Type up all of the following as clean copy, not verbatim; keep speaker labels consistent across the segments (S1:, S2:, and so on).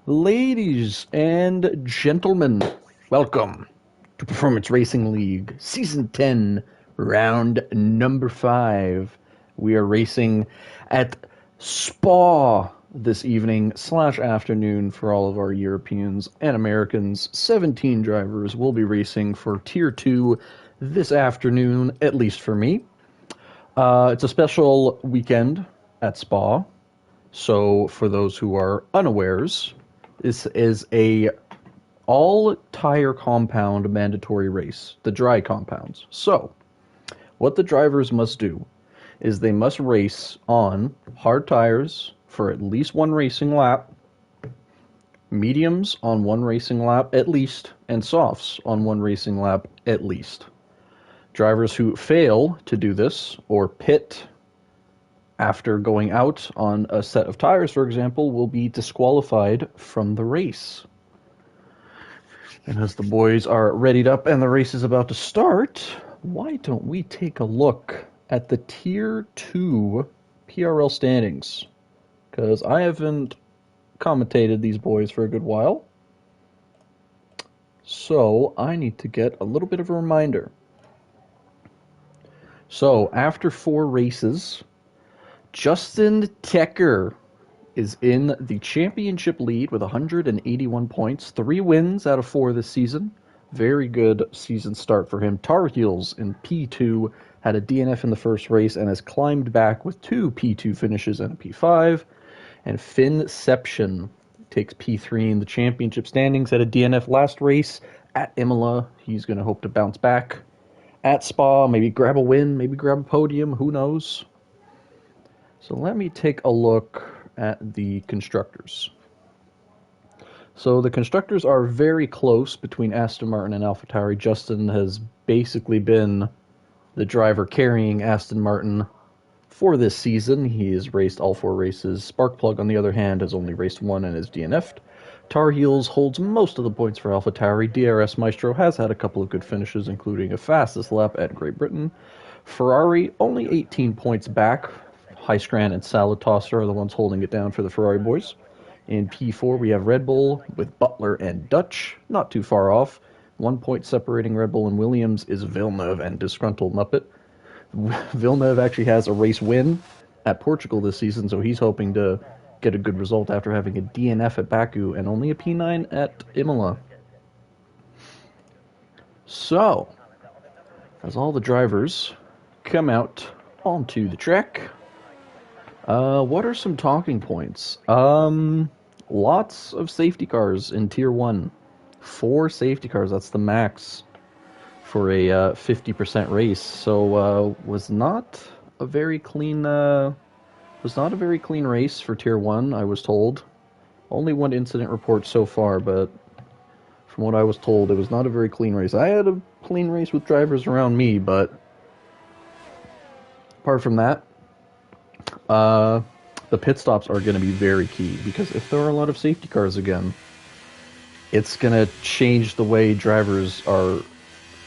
S1: Ladies and gentlemen, welcome to Performance Racing League Season 10, Round number 5. We are racing at Spa this evening / afternoon for all of our Europeans and Americans. 17 drivers will be racing for Tier 2 this afternoon, at least for me. It's a special weekend at Spa. So for those who are unawares, this is a all-tire compound mandatory race, the dry compounds. So what the drivers must do is they must race on hard tires for at least one racing lap, mediums on one racing lap at least, and softs on one racing lap at least. Drivers who fail to do this or pit after going out on a set of tires, for example, will be disqualified from the race. And as the boys are readied up and the race is about to start, why don't we take a look at the Tier 2 PRL standings? Because I haven't commentated these boys for a good while. So I need to get a little bit of a reminder. So after 4 races, Justin Tecker is in the championship lead with 181 points, 3 wins out of 4 this season. Very good season start for him. Tar Heels in P2 had a DNF in the first race and has climbed back with 2 P2 finishes and a P5. And Finception takes P3 in the championship standings, had a DNF last race at Imola. He's going to hope to bounce back at Spa, maybe grab a win, maybe grab a podium, who knows. So let me take a look at the constructors. So the constructors are very close between Aston Martin and AlphaTauri. Justin has basically been the driver carrying Aston Martin for this season. He has raced all 4 races. Sparkplug, on the other hand, has only raced 1 and is DNF'd. Tar Heels holds most of the points for AlphaTauri. DRS Maestro has had a couple of good finishes, including a fastest lap at Great Britain. Ferrari only 18 points back. Highscran and Salad Tosser are the ones holding it down for the Ferrari boys. In P4, we have Red Bull with Butler and Dutch, not too far off. 1 point separating Red Bull and Williams is Villeneuve and Disgruntled Muppet. Villeneuve actually has a race win at Portugal this season, so he's hoping to get a good result after having a DNF at Baku and only a P9 at Imola. So, as all the drivers come out onto the track, what are some talking points? Lots of safety cars in Tier 1. 4 safety cars, that's the max for a 50% race. So was not a very clean race for Tier 1, I was told. Only 1 incident report so far, but from what I was told, it was not a very clean race. I had a clean race with drivers around me, but apart from that, the pit stops are going to be very key, because if there are a lot of safety cars again, it's going to change the way drivers are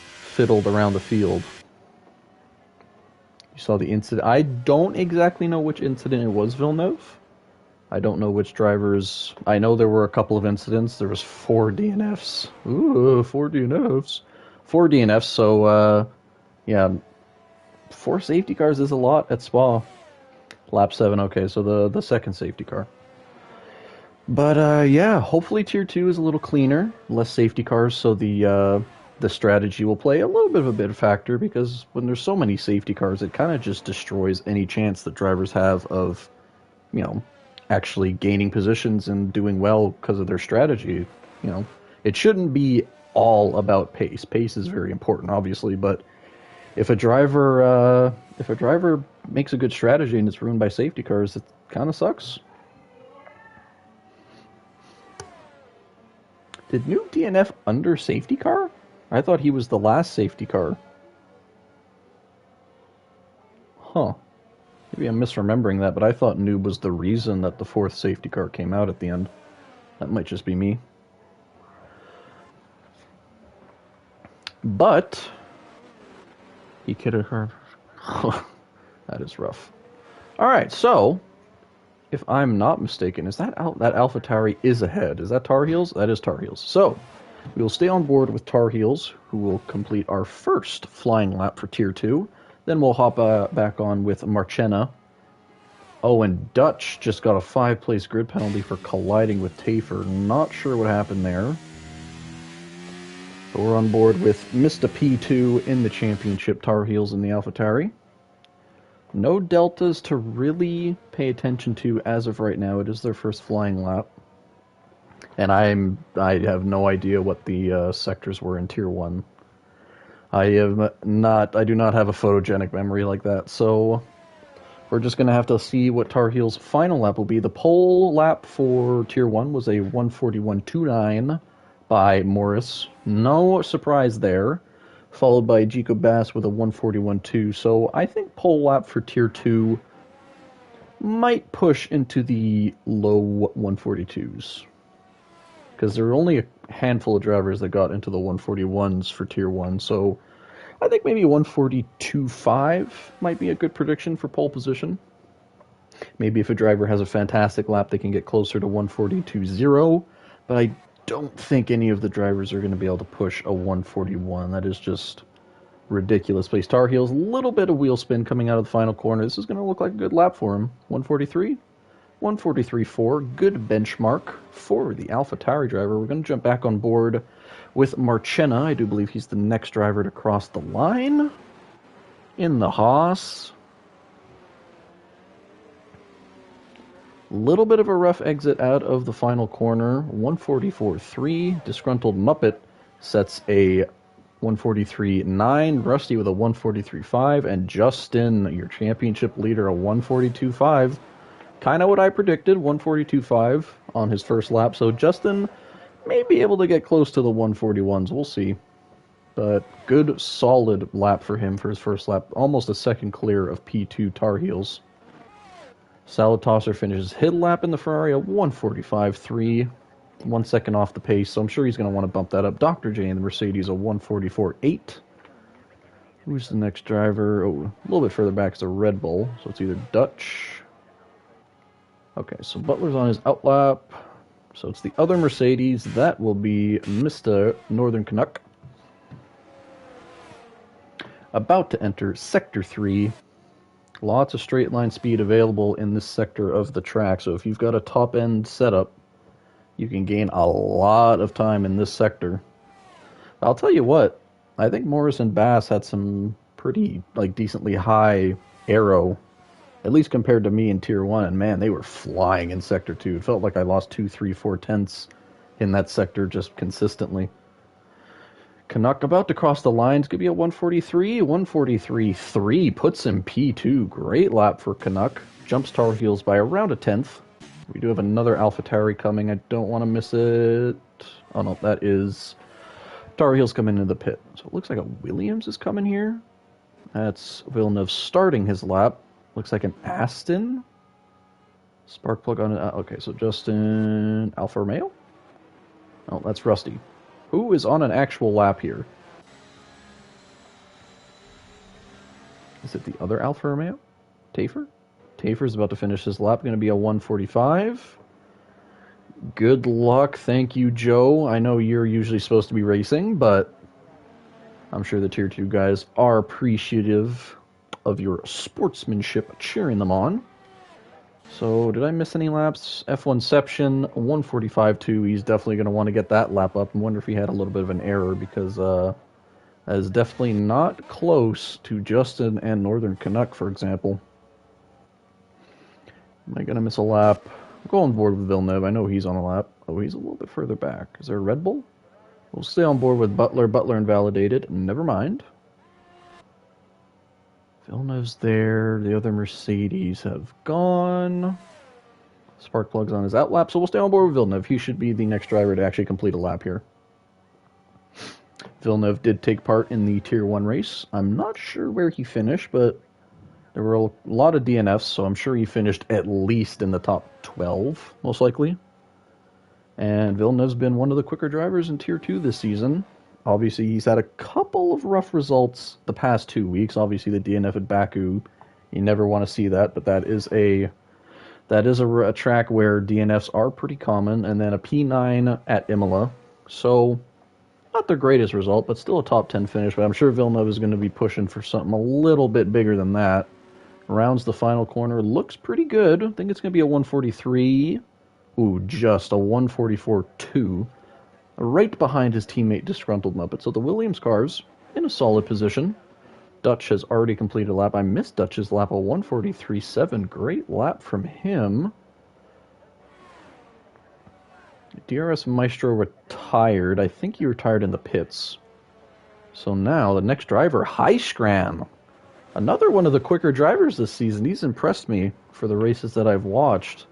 S1: fiddled around the field. You saw the incident. I don't exactly know which incident it was, Villeneuve. I don't know which drivers. I know there were a couple of incidents. There was 4 DNFs. Ooh, 4 DNFs. 4 DNFs, so, yeah. 4 safety cars is a lot at Spa. Lap 7, okay, so the second safety car. But, yeah, hopefully Tier 2 is a little cleaner, less safety cars, so the strategy will play a little bit of a bit factor, because when there's so many safety cars, it kind of just destroys any chance that drivers have of, actually gaining positions and doing well because of their strategy. It shouldn't be all about pace. Pace is very important, obviously, but if a driver makes a good strategy and it's ruined by safety cars, it kind of sucks. Did Noob DNF under safety car? I thought he was the last safety car. Huh. Maybe I'm misremembering that, but I thought Noob was the reason that the 4th safety car came out at the end. That might just be me. But he could have heard. That is rough. Alright, so if I'm not mistaken, is that that AlphaTauri is ahead? Is that Tar Heels? That is Tar Heels. So we will stay on board with Tar Heels, who will complete our first flying lap for Tier 2. Then we'll hop back on with Marchena. Oh, and Dutch just got a 5-place grid penalty for colliding with Tafer. Not sure what happened there. But we're on board with Mr. P2 in the championship, Tar Heels in the AlphaTauri. No deltas to really pay attention to as of right now. It is their first flying lap. And I have no idea what the sectors were in Tier 1. I do not have a photogenic memory like that, so we're just going to have to see what Tar Heels' final lap will be. The pole lap for Tier 1 was a 141.29 by Morris. No surprise there. Followed by Jico Bass with a 141.2. So I think pole lap for Tier 2 might push into the low 142s. Because there were only a handful of drivers that got into the 141s for Tier 1. So I think maybe 142.5 might be a good prediction for pole position. Maybe if a driver has a fantastic lap, they can get closer to 142.0. But I don't think any of the drivers are going to be able to push a 141. That is just ridiculous pace. Tar Heels, a little bit of wheel spin coming out of the final corner. This is going to look like a good lap for him. 143, 143.4, good benchmark for the AlphaTauri driver. We're going to jump back on board with Marchena. I do believe he's the next driver to cross the line in the Haas. Little bit of a rough exit out of the final corner. 144.3. Disgruntled Muppet sets a 143.9. Rusty with a 143.5. And Justin, your championship leader, a 142.5. Kind of what I predicted, 142.5 on his first lap. So Justin may be able to get close to the 141s. We'll see. But good, solid lap for him for his first lap. Almost a second clear of P2 Tar Heels. Salad Tosser finishes his lap in the Ferrari at 145.3, 1 second off the pace, so I'm sure he's going to want to bump that up. Dr. J in the Mercedes, a 144.8. Who's the next driver? Oh, a little bit further back is a Red Bull, so it's either Dutch. Okay, so Butler's on his outlap, so it's the other Mercedes. That will be Mr. Northern Canuck. About to enter Sector 3. Lots of straight line speed available in this sector of the track, so if you've got a top end setup, you can gain a lot of time in this sector. I'll tell you what, I think Morris and Bass had some pretty decently high aero, at least compared to me in Tier 1, and man, they were flying in Sector 2. It felt like I lost 2, 3, 4 tenths in that sector just consistently. Canuck about to cross the lines. Could be a 143, 143.3. Puts him P2. Great lap for Canuck. Jumps Tar Heels by around a tenth. We do have another AlphaTauri coming. I don't want to miss it. Oh no, that is Tar Heels coming into the pit. So it looks like a Williams is coming here. That's Villeneuve starting his lap. Looks like an Aston. Spark plug on it. Okay, so Justin Alfa Romeo? Oh, that's Rusty. Who is on an actual lap here? Is it the other Alfa Romeo? Tafer? Tafer's about to finish his lap. Going to be a 145. Good luck. Thank you, Joe. I know you're usually supposed to be racing, but I'm sure the Tier 2 guys are appreciative of your sportsmanship cheering them on. So, did I miss any laps? F1ception, 145.2. He's definitely going to want to get that lap up. I wonder if he had a little bit of an error, because that is definitely not close to Justin and Northern Canuck, for example. Am I going to miss a lap? I'll go on board with Villeneuve. I know he's on a lap. Oh, he's a little bit further back. Is there a Red Bull? We'll stay on board with Butler. Butler invalidated. Never mind. Villeneuve's there. The other Mercedes have gone. Spark plug's on his outlap, so we'll stay on board with Villeneuve. He should be the next driver to actually complete a lap here. Villeneuve did take part in the Tier 1 race. I'm not sure where he finished, but there were a lot of DNFs, so I'm sure he finished at least in the top 12, most likely. And Villeneuve's been one of the quicker drivers in Tier 2 this season. Obviously, he's had a couple of rough results the past 2 weeks. Obviously, the DNF at Baku, you never want to see that, but that That is a track where DNFs are pretty common, and then a P9 at Imola. So, not the greatest result, but still a top 10 finish. But I'm sure Villeneuve is going to be pushing for something a little bit bigger than that. Rounds the final corner, looks pretty good. I think it's going to be a 143. Ooh, just a 144.2. Right behind his teammate Disgruntled Muppet. So the Williams cars in a solid position. Dutch has already completed a lap. I missed Dutch's lap, a 143.7. Great lap from him. DRS Maestro retired. I think he retired in the pits. So now the next driver, Heiskram. Another one of the quicker drivers this season. He's impressed me for the races that I've watched.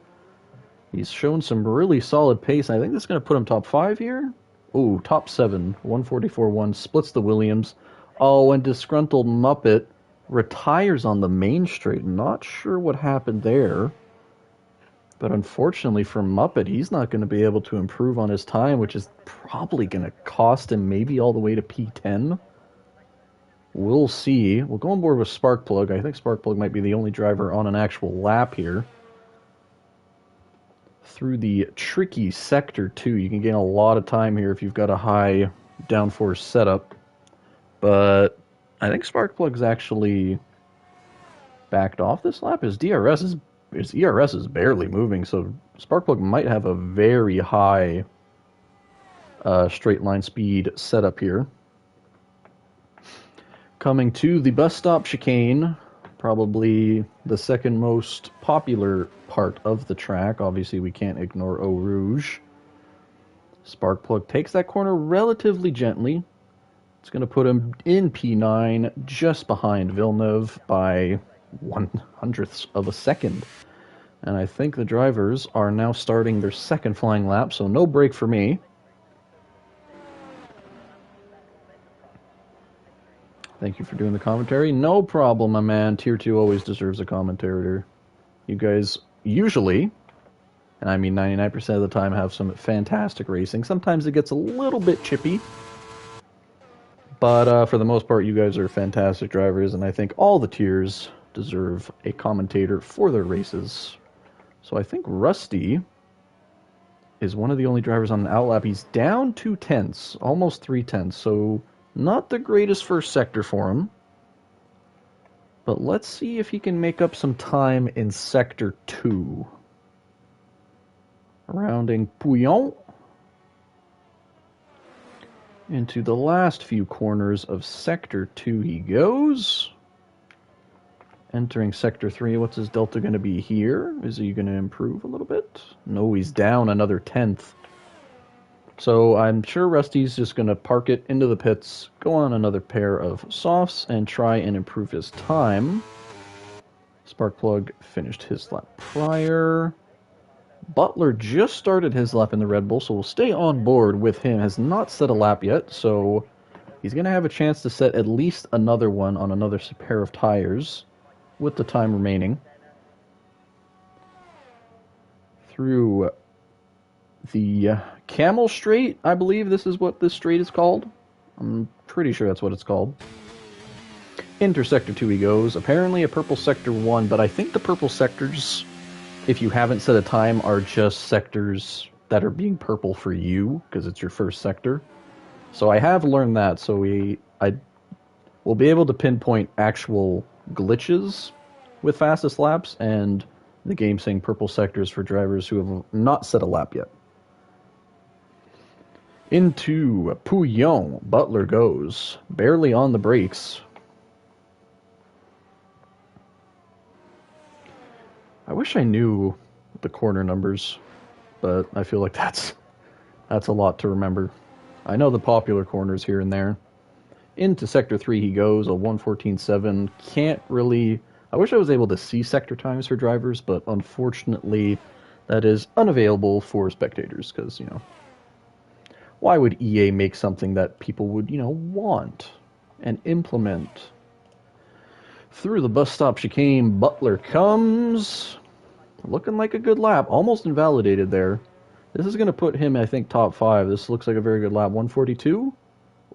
S1: He's shown some really solid pace. I think this is going to put him top 5 here. Ooh, top 7. 144.1. Splits the Williams. Oh, and Disgruntled Muppet retires on the main straight. Not sure what happened there. But unfortunately for Muppet, he's not going to be able to improve on his time, which is probably going to cost him maybe all the way to P10. We'll see. We'll go on board with Sparkplug. I think Sparkplug might be the only driver on an actual lap here. Through the tricky Sector 2. You can gain a lot of time here if you've got a high downforce setup. But I think Sparkplug's actually backed off this lap. His ERS is barely moving, so Sparkplug might have a very high straight line speed setup here. Coming to the bus stop chicane, probably the second most popular part of the track. Obviously, we can't ignore Eau Rouge. Sparkplug takes that corner relatively gently. It's going to put him in P9, just behind Villeneuve by 1/100th of a second. And I think the drivers are now starting their second flying lap, so no break for me. Thank you for doing the commentary. No problem, my man. Tier 2 always deserves a commentator. You guys usually, and I mean 99% of the time, have some fantastic racing. Sometimes it gets a little bit chippy. But for the most part, you guys are fantastic drivers, and I think all the tiers deserve a commentator for their races. So I think Rusty is one of the only drivers on the outlap. He's down 2/10, almost 3/10, so not the greatest first sector for him. But let's see if he can make up some time in Sector 2. Rounding Pouillon. Into the last few corners of Sector 2 he goes. Entering Sector 3, what's his delta going to be here? Is he going to improve a little bit? No, he's down another 10th. So I'm sure Rusty's just going to park it into the pits, go on another pair of softs, and try and improve his time. Sparkplug finished his lap prior. Butler just started his lap in the Red Bull, so we'll stay on board with him. Has not set a lap yet, so he's going to have a chance to set at least another one on another pair of tires with the time remaining. Through the Camel Straight, I believe this is what this straight is called. I'm pretty sure that's what it's called. Into Sector 2 he goes. Apparently a purple Sector 1, but I think the purple sectors, if you haven't set a time, are just sectors that are being purple for you, because it's your first sector. So I have learned that, so I will be able to pinpoint actual glitches with fastest laps, and the game saying purple sectors for drivers who have not set a lap yet. Into Pouillon, Butler goes, barely on the brakes. I wish I knew the corner numbers, but I feel like that's a lot to remember. I know the popular corners here and there. Into Sector 3 he goes, a 1:14.7. Can't really... I wish I was able to see sector times for drivers, but unfortunately that is unavailable for spectators, because, why would EA make something that people would, want and implement? Through the bus stop chicane, Butler comes. Looking like a good lap. Almost invalidated there. This is going to put him, I think, top 5. This looks like a very good lap. 142?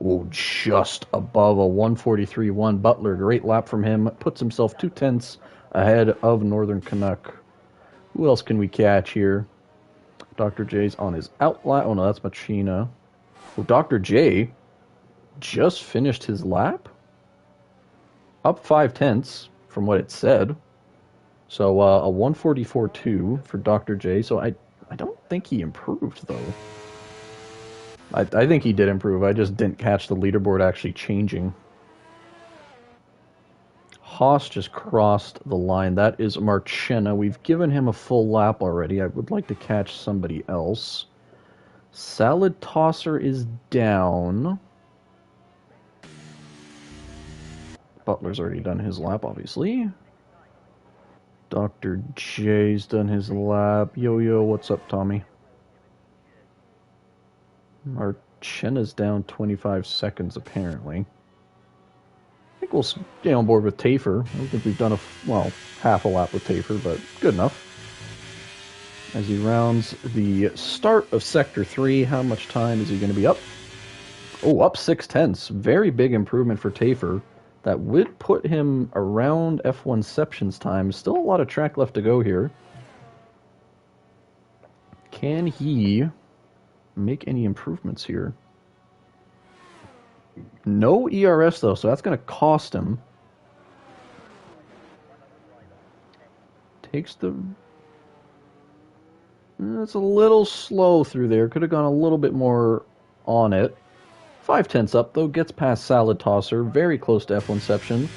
S1: Oh, just above a 143.1. Butler, great lap from him. Puts himself 2/10 ahead of Northern Canuck. Who else can we catch here? Dr. J's on his outline. Oh no, that's Machina. Well, Dr. J just finished his lap. Up 5/10 from what it said. So a 144.2 for Dr. J. So I don't think he improved though. I think he did improve. I just didn't catch the leaderboard actually changing. Haas just crossed the line. That is Marchena. We've given him a full lap already. I would like to catch somebody else. Salad Tosser is down. Butler's already done his lap, obviously. Dr. J's done his lap. Yo-Yo, what's up, Tommy? Marchena's down 25 seconds, apparently. I think we'll stay on board with Tafer. I don't think we've done half a lap with Tafer, but good enough. As he rounds the start of Sector 3, how much time is he going to be up? Oh, up 6/10. Very big improvement for Tafer. That would put him around F1ception's time. Still a lot of track left to go here. Can he make any improvements here? No ERS, though, so that's going to cost him. Takes the... It's a little slow through there. Could have gone a little bit more on it. 5/10 up, though. Gets past Salad Tosser. Very close to F1ception.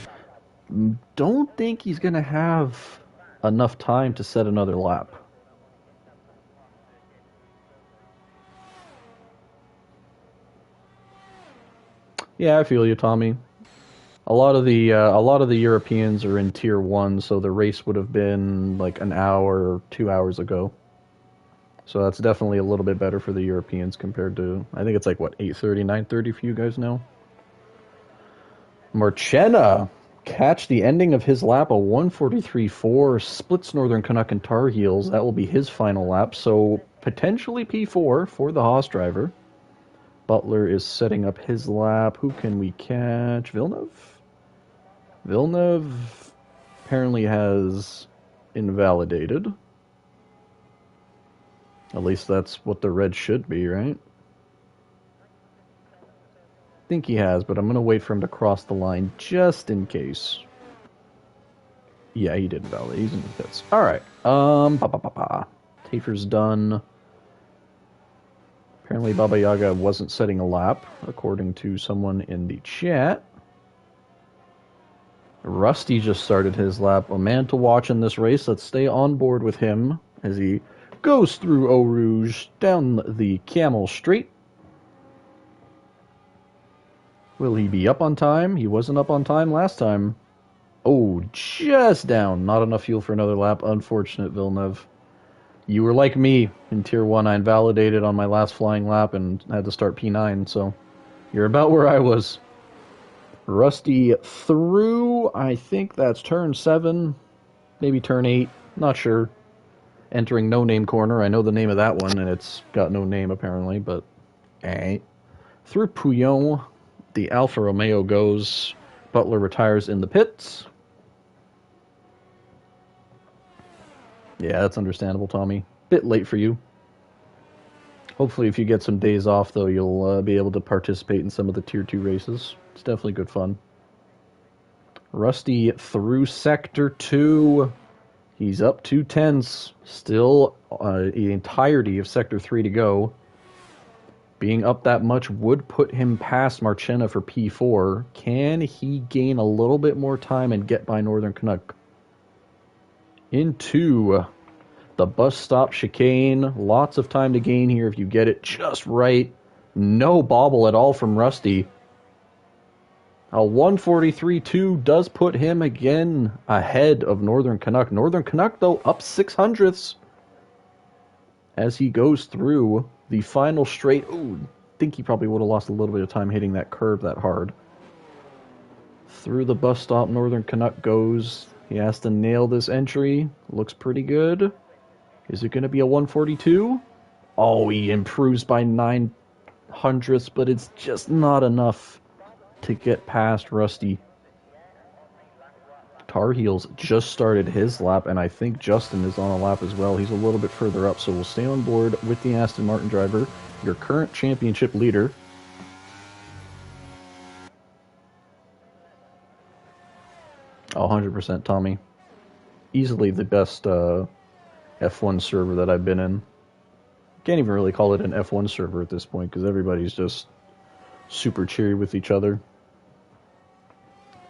S1: Don't think he's going to have enough time to set another lap. Yeah, I feel you, Tommy. A lot of the Europeans are in Tier 1, so the race would have been like an hour or 2 hours ago. So that's definitely a little bit better for the Europeans compared to, I think it's like, what, 8:30, 9:30 for you guys now? Marchena catch the ending of his lap, a 143.4, splits Northern Canuck and Tar Heels. That will be his final lap, so potentially P4 for the Haas driver. Butler is setting up his lap. Who can we catch? Villeneuve? Villeneuve apparently has invalidated. At least that's what the red should be, right? I think he has, but I'm going to wait for him to cross the line just in case. Yeah, he did invalidate. He's in the pits. All right. Tafer's done. Apparently Baba Yaga wasn't setting a lap, according to someone in the chat. Rusty just started his lap. A man to watch in this race. Let's stay on board with him as he goes through Eau Rouge down the Camel Straight. Will he be up on time? He wasn't up on time last time. Oh, just down. Not enough fuel for another lap. Unfortunate, Villeneuve. You were like me in Tier 1. I invalidated on my last flying lap and had to start P9, so you're about where I was. Rusty through, I think that's turn 7, maybe turn 8, not sure. Entering No Name Corner. I know the name of that one, and it's got no name apparently, but through Pouillon, the Alfa Romeo goes. Butler retires in the pits. Yeah, that's understandable, Tommy. Bit late for you. Hopefully, if you get some days off, though, you'll be able to participate in some of the Tier 2 races. It's definitely good fun. Rusty through Sector 2. He's up 2/10. Still the entirety of Sector 3 to go. Being up that much would put him past Marchena for P4. Can he gain a little bit more time and get by Northern Canuck? Into the bus stop chicane. Lots of time to gain here if you get it just right. No bobble at all from Rusty. A 143.2 does put him again ahead of Northern Canuck. Northern Canuck, though, up 600ths as he goes through the final straight. Ooh, I think he probably would have lost a little bit of time hitting that curve that hard. Through the bus stop, Northern Canuck goes. He has to nail this entry. Looks pretty good. Is it going to be a 142? Oh, he improves by 900ths, but it's just not enough to get past Rusty. Tar Heels just started his lap, and I think Justin is on a lap as well. He's a little bit further up, so we'll stay on board with the Aston Martin driver, your current championship leader. Oh, 100% Tommy. Easily the best F1 server that I've been in. Can't even really call it an F1 server at this point because everybody's just super cheery with each other.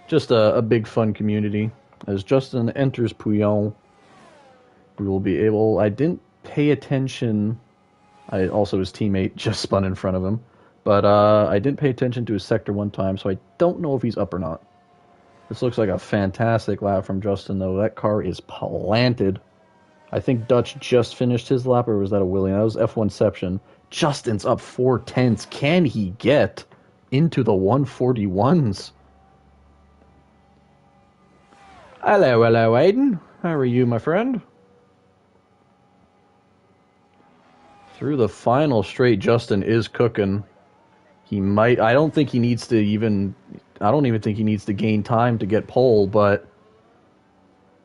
S1: Just a big fun community. As Justin enters Pouillon, we will be able... I didn't pay attention... also, his teammate just spun in front of him. But I didn't pay attention to his sector one time, so I don't know if he's up or not. This looks like a fantastic lap from Justin, though. That car is planted. I think Dutch just finished his lap, or was that a William? That was F1ception. Justin's up 4/10. Can he get into the 141s? Hello, Aiden. How are you, my friend? Through the final straight, Justin is cooking. He might... I don't think he needs to even... I don't even think he needs to gain time to get pole, but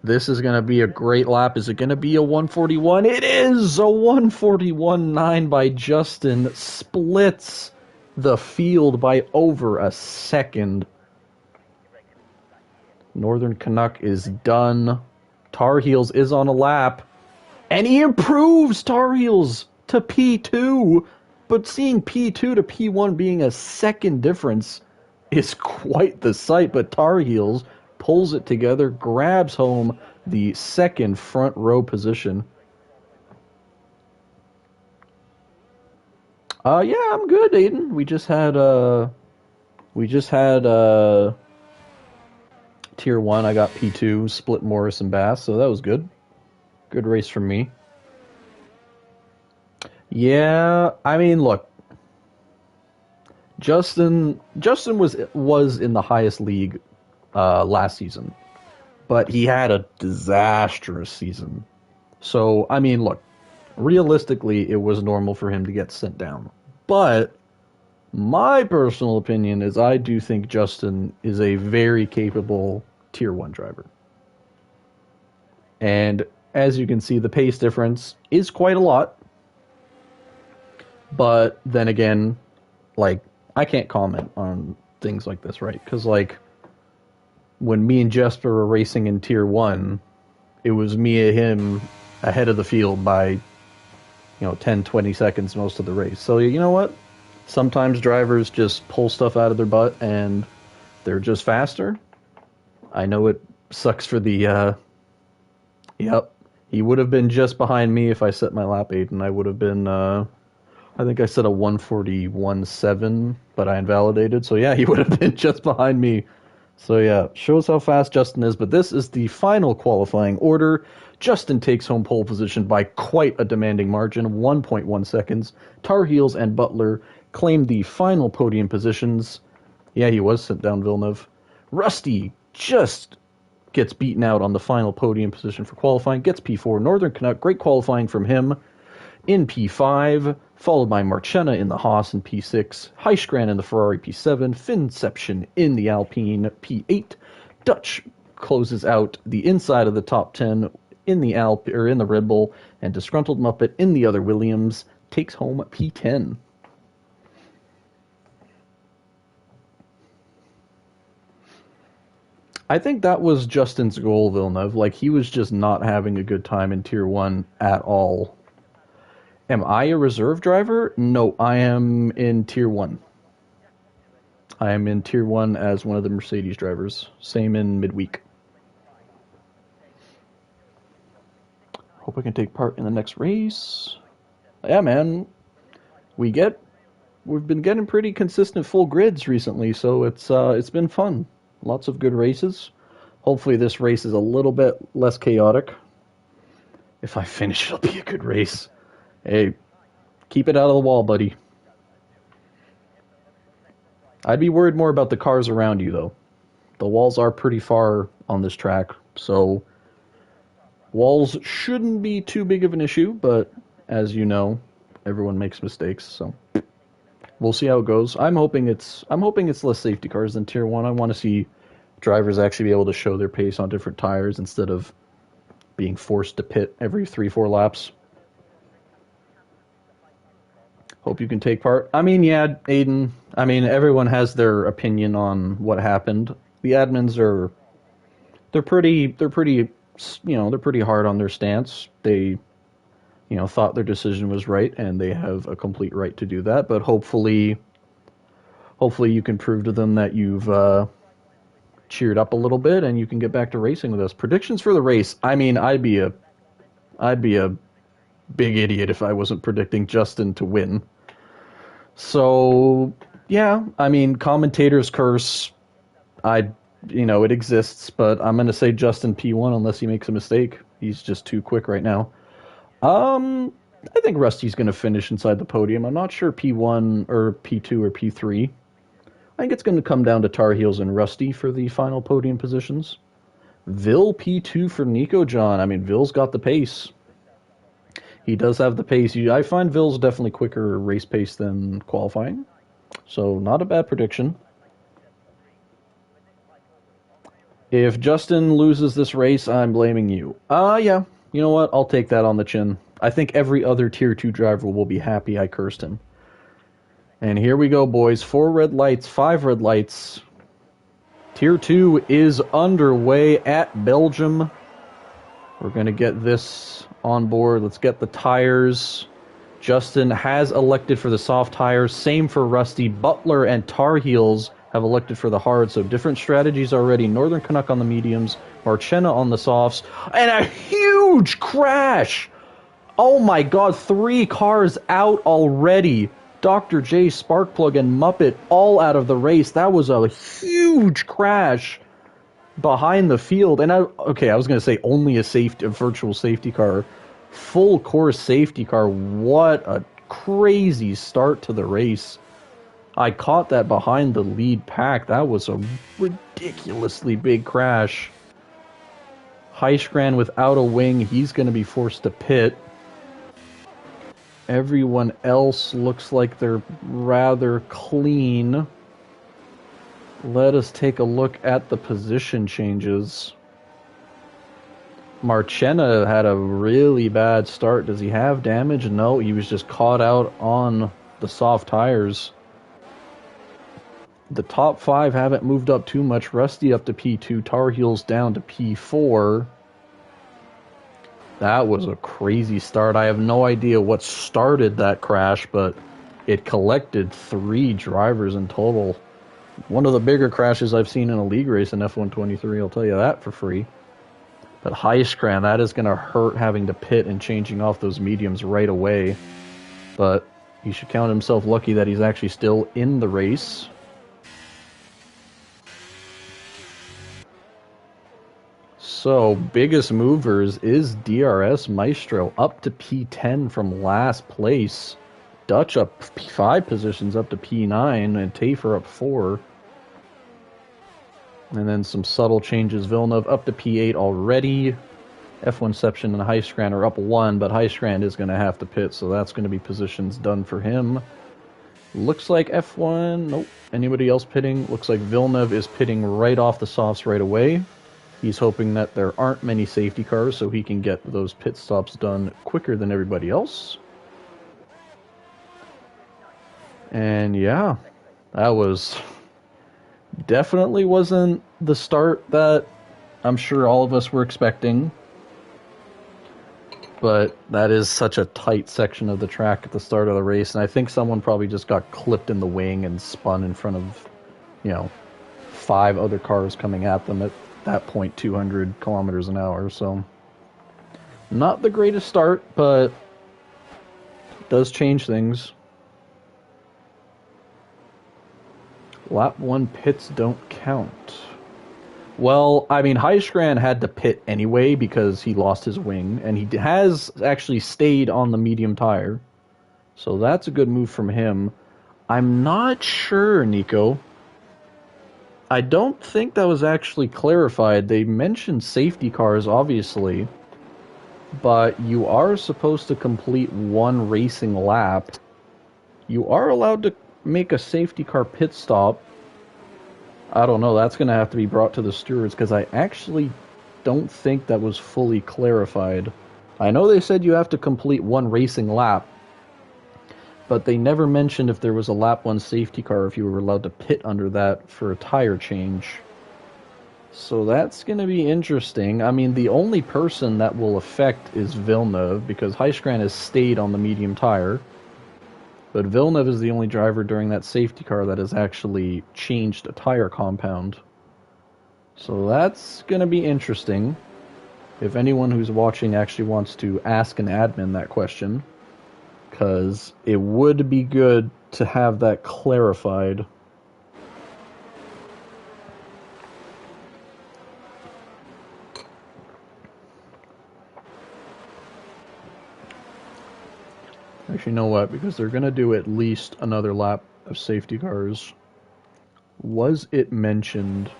S1: this is going to be a great lap. Is it going to be a 141? It is a 141.9 by Justin. Splits the field by over a second. Northern Canuck is done. Tar Heels is on a lap. And he improves Tar Heels to P2. But seeing P2 to P1 being a second difference is quite the sight. But Tar Heels pulls it together, grabs home the second front row position. Yeah, I'm good, Aiden. We just had Tier 1, I got P2, split Morris and Bass, so that was good. Good race for me. Yeah, I mean, look. Justin was in the highest league last season, but he had a disastrous season. So, I mean, look, realistically, it was normal for him to get sent down. But my personal opinion is I do think Justin is a very capable Tier 1 driver. And as you can see, the pace difference is quite a lot. But then again, like, I can't comment on things like this, right? Because, like, when me and Jesper were racing in Tier 1, it was me and him ahead of the field by, 10, 20 seconds most of the race. So, you know what? Sometimes drivers just pull stuff out of their butt and they're just faster. I know it sucks for the, yep. He would have been just behind me if I set my lap 8, and I would have been, I think I set a 141.7, but I invalidated. So yeah, he would have been just behind me. So yeah, shows how fast Justin is, but this is the final qualifying order. Justin takes home pole position by quite a demanding margin, 1.1 seconds. Tar Heels and Butler claim the final podium positions. Yeah, he was sent down, Villeneuve. Rusty just gets beaten out on the final podium position for qualifying, gets P4. Northern Canuck, great qualifying from him in P5, followed by Marchena in the Haas in P6, Heiskran in the Ferrari P7, Finception in the Alpine P8. Dutch closes out the inside of the top 10 in the in the Red Bull, and Disgruntled Muppet in the other Williams takes home P10. I think that was Justin's goal, Villeneuve. Like, he was just not having a good time in Tier 1 at all. Am I a reserve driver? No, I am in Tier 1. I am in Tier 1 as one of the Mercedes drivers. Same in midweek. Hope I can take part in the next race. Yeah, man. We've been getting pretty consistent full grids recently, so it's been fun. Lots of good races. Hopefully this race is a little bit less chaotic. If I finish, it'll be a good race. Hey, keep it out of the wall, buddy. I'd be worried more about the cars around you, though. The walls are pretty far on this track, so walls shouldn't be too big of an issue, but as you know, everyone makes mistakes, so we'll see how it goes. I'm hoping it's less safety cars than Tier 1. I want to see drivers actually be able to show their pace on different tires instead of being forced to pit every 3-4 laps. Hope you can take part. I mean, yeah, Aiden. I mean, everyone has their opinion on what happened. The admins they're pretty, they're pretty hard on their stance. They, thought their decision was right, and they have a complete right to do that. But hopefully you can prove to them that you've cheered up a little bit, and you can get back to racing with us. Predictions for the race. I mean, I'd be a big idiot if I wasn't predicting Justin to win. So, yeah, I mean, commentator's curse, it exists, but I'm going to say Justin P1 unless he makes a mistake. He's just too quick right now. I think Rusty's going to finish inside the podium. I'm not sure P1 or P2 or P3. I think it's going to come down to Tar Heels and Rusty for the final podium positions. Vil P2 for Nico John. I mean, Vil's got the pace. He does have the pace. I find Vil's definitely quicker race pace than qualifying. So, not a bad prediction. If Justin loses this race, I'm blaming you. Yeah. You know what? I'll take that on the chin. I think every other Tier 2 driver will be happy I cursed him. And here we go, boys. 4 red lights, 5 red lights. Tier 2 is underway at Belgium. We're going to get this on board. Let's get the tires. Justin has elected for the soft tires. Same for Rusty. Butler and Tar Heels have elected for the hard. So different strategies already. Northern Canuck on the mediums. Marchena on the softs. And a huge crash! Oh my god, 3 cars out already. Dr. J, Sparkplug, and Muppet all out of the race. That was a huge crash behind the field. And I was going to say only a virtual safety car. Full course safety car. What a crazy start to the race. I caught that behind the lead pack. That was a ridiculously big crash. Heiskran without a wing. He's going to be forced to pit. Everyone else looks like they're rather clean. Let us take a look at the position changes. Marchena had a really bad start. Does he have damage? No, he was just caught out on the soft tires. The top 5 haven't moved up too much. Rusty up to P2, Tar Heels down to P4. That was a crazy start. I have no idea what started that crash, but it collected 3 drivers in total. One of the bigger crashes I've seen in a league race in F123, I'll tell you that for free. But Heiskran, that is going to hurt having to pit and changing off those mediums right away. But he should count himself lucky that he's actually still in the race. So, biggest movers is DRS Maestro up to P10 from last place. Dutch up 5 positions up to P9 and Tafer up 4. And then some subtle changes. Villeneuve up to P8 already. F1ception and Heiskran are up 1, but Heiskran is going to have to pit, so that's going to be positions done for him. Looks like F1, nope. Anybody else pitting? Looks like Villeneuve is pitting right off the softs right away. He's hoping that there aren't many safety cars so he can get those pit stops done quicker than everybody else. And yeah, that was definitely wasn't the start that I'm sure all of us were expecting. But that is such a tight section of the track at the start of the race. And I think someone probably just got clipped in the wing and spun in front of, 5 other cars coming at them at that point, 200 kilometers an hour. So not the greatest start, but it does change things. Lap 1 pits don't count. Well, I mean, Heiskran had to pit anyway because he lost his wing, and he has actually stayed on the medium tire. So that's a good move from him. I'm not sure, Nico. I don't think that was actually clarified. They mentioned safety cars, obviously, but you are supposed to complete 1 racing lap. You are allowed to make a safety car pit stop. I don't know. That's going to have to be brought to the stewards because I actually don't think that was fully clarified. I know they said you have to complete one racing lap, but they never mentioned if there was a lap 1 safety car, if you were allowed to pit under that for a tire change. So that's going to be interesting. I mean, the only person that will affect is Villeneuve, because Heiskran has stayed on the medium tire. But Villeneuve is the only driver during that safety car that has actually changed a tire compound. So that's going to be interesting. If anyone who's watching actually wants to ask an admin that question, because it would be good to have that clarified. Actually, you know what? Because they're going to do at least another lap of safety cars. Was it mentioned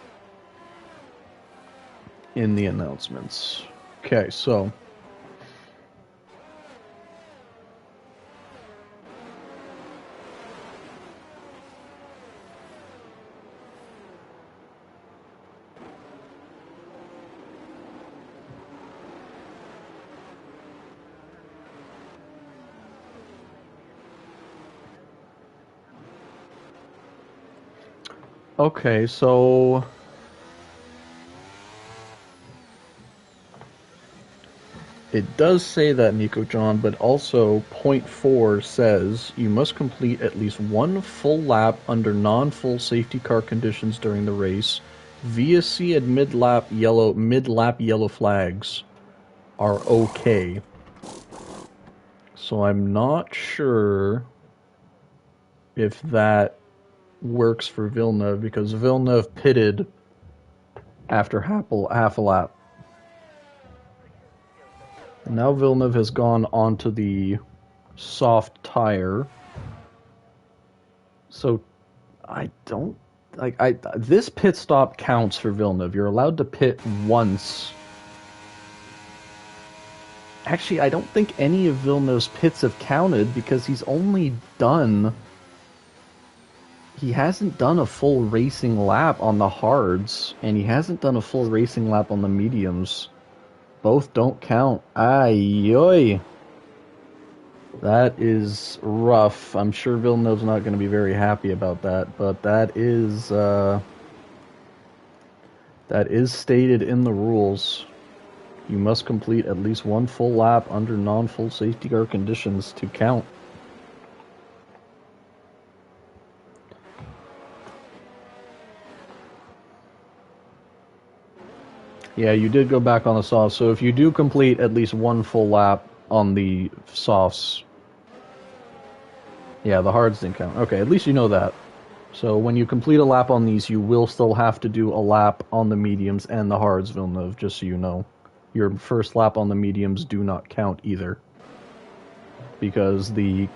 S1: in the announcements? Okay, so... Okay, so... It does say that, Nico John, but also point 4 says you must complete at least one full lap under non-full safety car conditions during the race. VSC and mid-lap yellow flags are okay. So I'm not sure if that works for Villeneuve, because Villeneuve pitted after half a lap. Now Villeneuve has gone onto the soft tire. So I don't this pit stop counts for Villeneuve. You're allowed to pit once. Actually, I don't think any of Villeneuve's pits have counted because he hasn't done a full racing lap on the hards, and he hasn't done a full racing lap on the mediums. Both don't count. Ay-yoy. That is rough. I'm sure Villeneuve's not going to be very happy about that, but that is stated in the rules. You must complete at least one full lap under non-full safety car conditions to count. Yeah, you did go back on the softs, so if you do complete at least one full lap on the softs... Yeah, the hards didn't count. Okay, at least you know that. So when you complete a lap on these, you will still have to do a lap on the mediums and the hards, Villeneuve, just so you know. Your first lap on the mediums do not count either, because the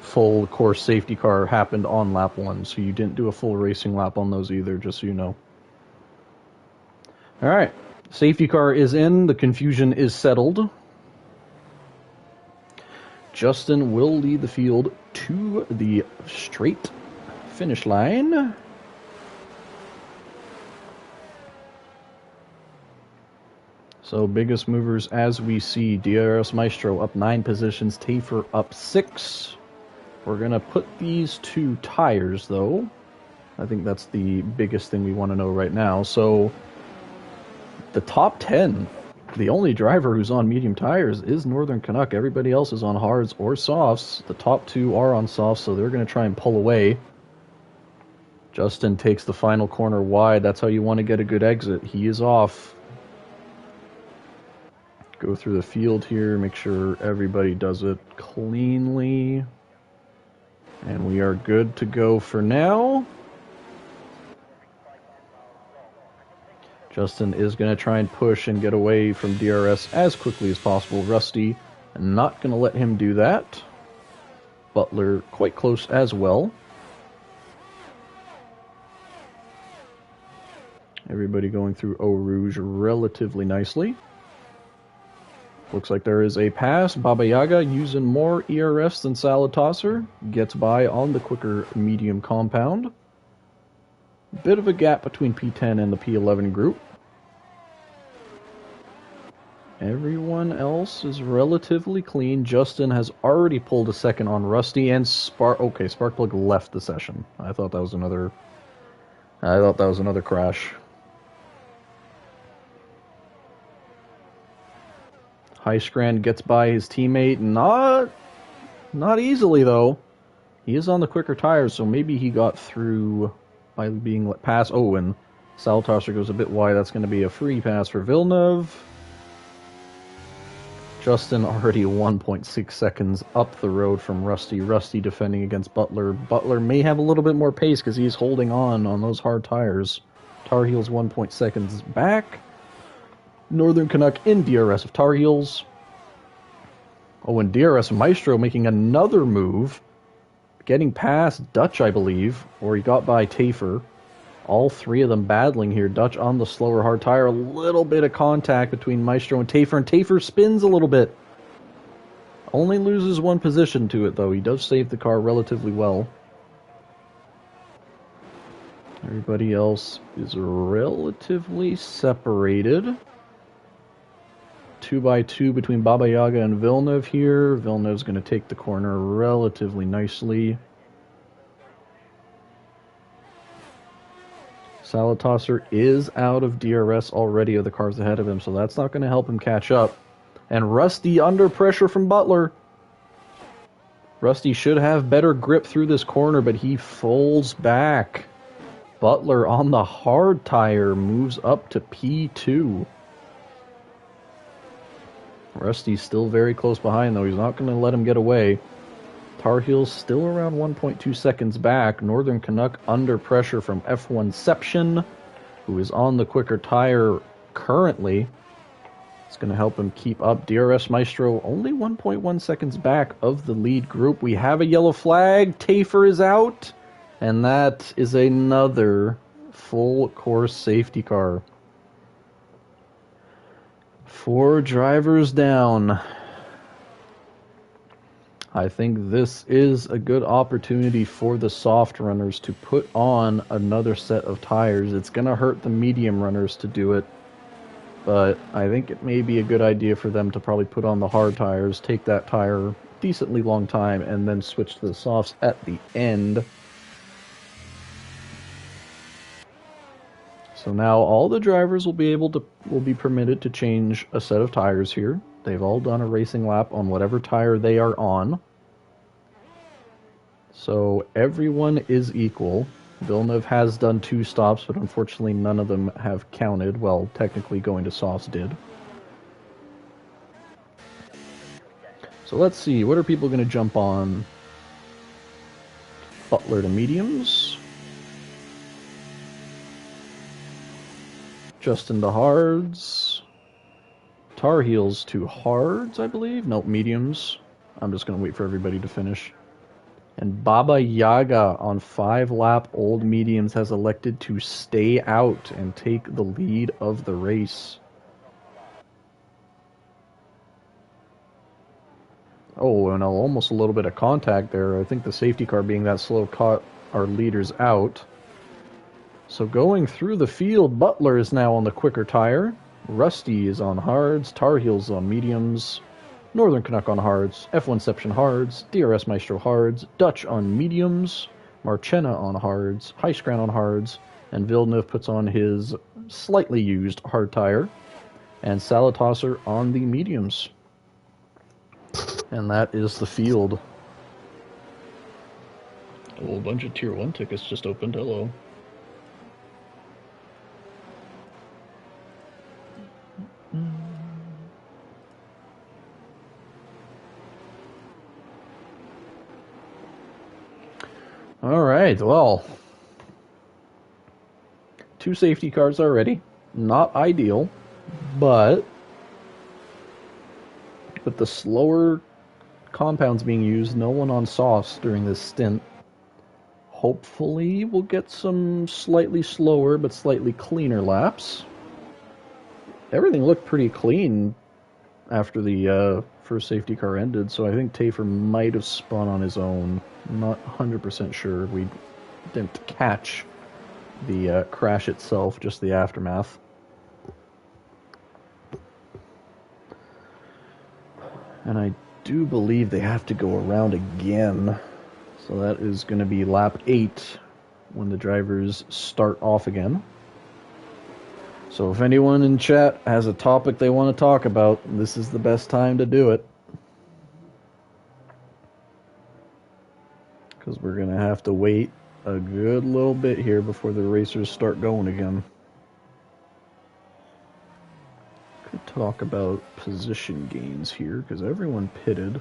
S1: full course safety car happened on lap 1, so you didn't do a full racing lap on those either, just so you know. Alright, safety car is in, the confusion is settled. Justin will lead the field to the straight finish line. So biggest movers as we see, DRS Maestro up 9 positions, Tafer up 6. We're going to put these 2 tires though. I think that's the biggest thing we want to know right now. So the top 10, the only driver who's on medium tires is Northern Canuck. Everybody else is on hards or softs. The top 2 are on softs, so they're going to try and pull away. Justin takes the final corner wide. That's how you want to get a good exit. He is off. Go through the field here, make sure everybody does it cleanly. And we are good to go for now. Justin is going to try and push and get away from DRS as quickly as possible. Rusty, not going to let him do that. Butler quite close as well. Everybody going through Eau Rouge relatively nicely. Looks like there is a pass. Baba Yaga using more ERFs than Salad Tosser. Gets by on the quicker medium compound. Bit of a gap between P10 and the P11 group. Everyone else is relatively clean. Justin has already pulled a second on Rusty, and Sparkplug left the session. I thought that was another crash. Highstrand gets by his teammate, not easily though. He is on the quicker tires, so maybe he got through by being let pass. Oh, and Saltosser goes a bit wide. That's going to be a free pass for Villeneuve. Justin already 1.6 seconds up the road from Rusty. Rusty defending against Butler. Butler may have a little bit more pace because he's holding on those hard tires. Tar Heels 1.0 seconds back. Northern Canuck in DRS of Tar Heels. Oh, and DRS Maestro making another move. Getting past Dutch, I believe. Or he got by Tafer. All three of them battling here. Dutch on the slower hard tire. A little bit of contact between Maestro and Tafer spins a little bit. Only loses one position to it, though. He does save the car relatively well. Everybody else is relatively separated. 2x2 between Baba Yaga and Villeneuve here. Villeneuve's going to take the corner relatively nicely. Saltosser is out of DRS already of the cars ahead of him, so that's not going to help him catch up. And Rusty under pressure from Butler. Rusty should have better grip through this corner, but he folds back. Butler on the hard tire moves up to P2. Rusty's still very close behind, though. He's not going to let him get away. Tar Heels still around 1.2 seconds back. Northern Canuck under pressure from F1ception, who is on the quicker tire currently. It's going to help him keep up. DRS Maestro only 1.1 seconds back of the lead group. We have a yellow flag. Tafer is out. And that is another full course safety car. 4 drivers down. I think this is a good opportunity for the soft runners to put on another set of tires. It's going to hurt the medium runners to do it, but I think it may be a good idea for them to probably put on the hard tires, take that tire decently long time, and then switch to the softs at the end. So now all the drivers will be permitted to change a set of tires here. They've all done a racing lap on whatever tire they are on. So everyone is equal. Villeneuve has done 2 stops, but unfortunately none of them have counted. Well, technically going to softs did. So let's see, what are people going to jump on? Butler to mediums. Justin to hards. Tar Heels to hards, I believe. Nope, mediums. I'm just going to wait for everybody to finish. And Baba Yaga on 5-lap old mediums has elected to stay out and take the lead of the race. Oh, and almost a little bit of contact there. I think the safety car being that slow caught our leaders out. So going through the field, Butler is now on the quicker tire. Rusty is on hards, Tar Heels on mediums, Northern Canuck on hards, F1ception hards, DRS Maestro hards, Dutch on mediums, Marchena on hards, Highstrand on hards, and Villeneuve puts on his slightly used hard tire, and Saltosser on the mediums. And that is the field. A whole bunch of Tier 1 tickets just opened. Hello. All right, well, 2 safety cars already. Not ideal, but with the slower compounds being used, no one on softs during this stint. Hopefully we'll get some slightly slower but slightly cleaner laps. Everything looked pretty clean after the first safety car ended, so I think Tafer might have spun on his own. I'm not 100% sure. We didn't catch the crash itself, just the aftermath. And I do believe they have to go around again. So that is going to be lap 8 when the drivers start off again. So if anyone in chat has a topic they want to talk about, this is the best time to do it. Because we're going to have to wait a good little bit here before the racers start going again. Could talk about position gains here, because everyone pitted.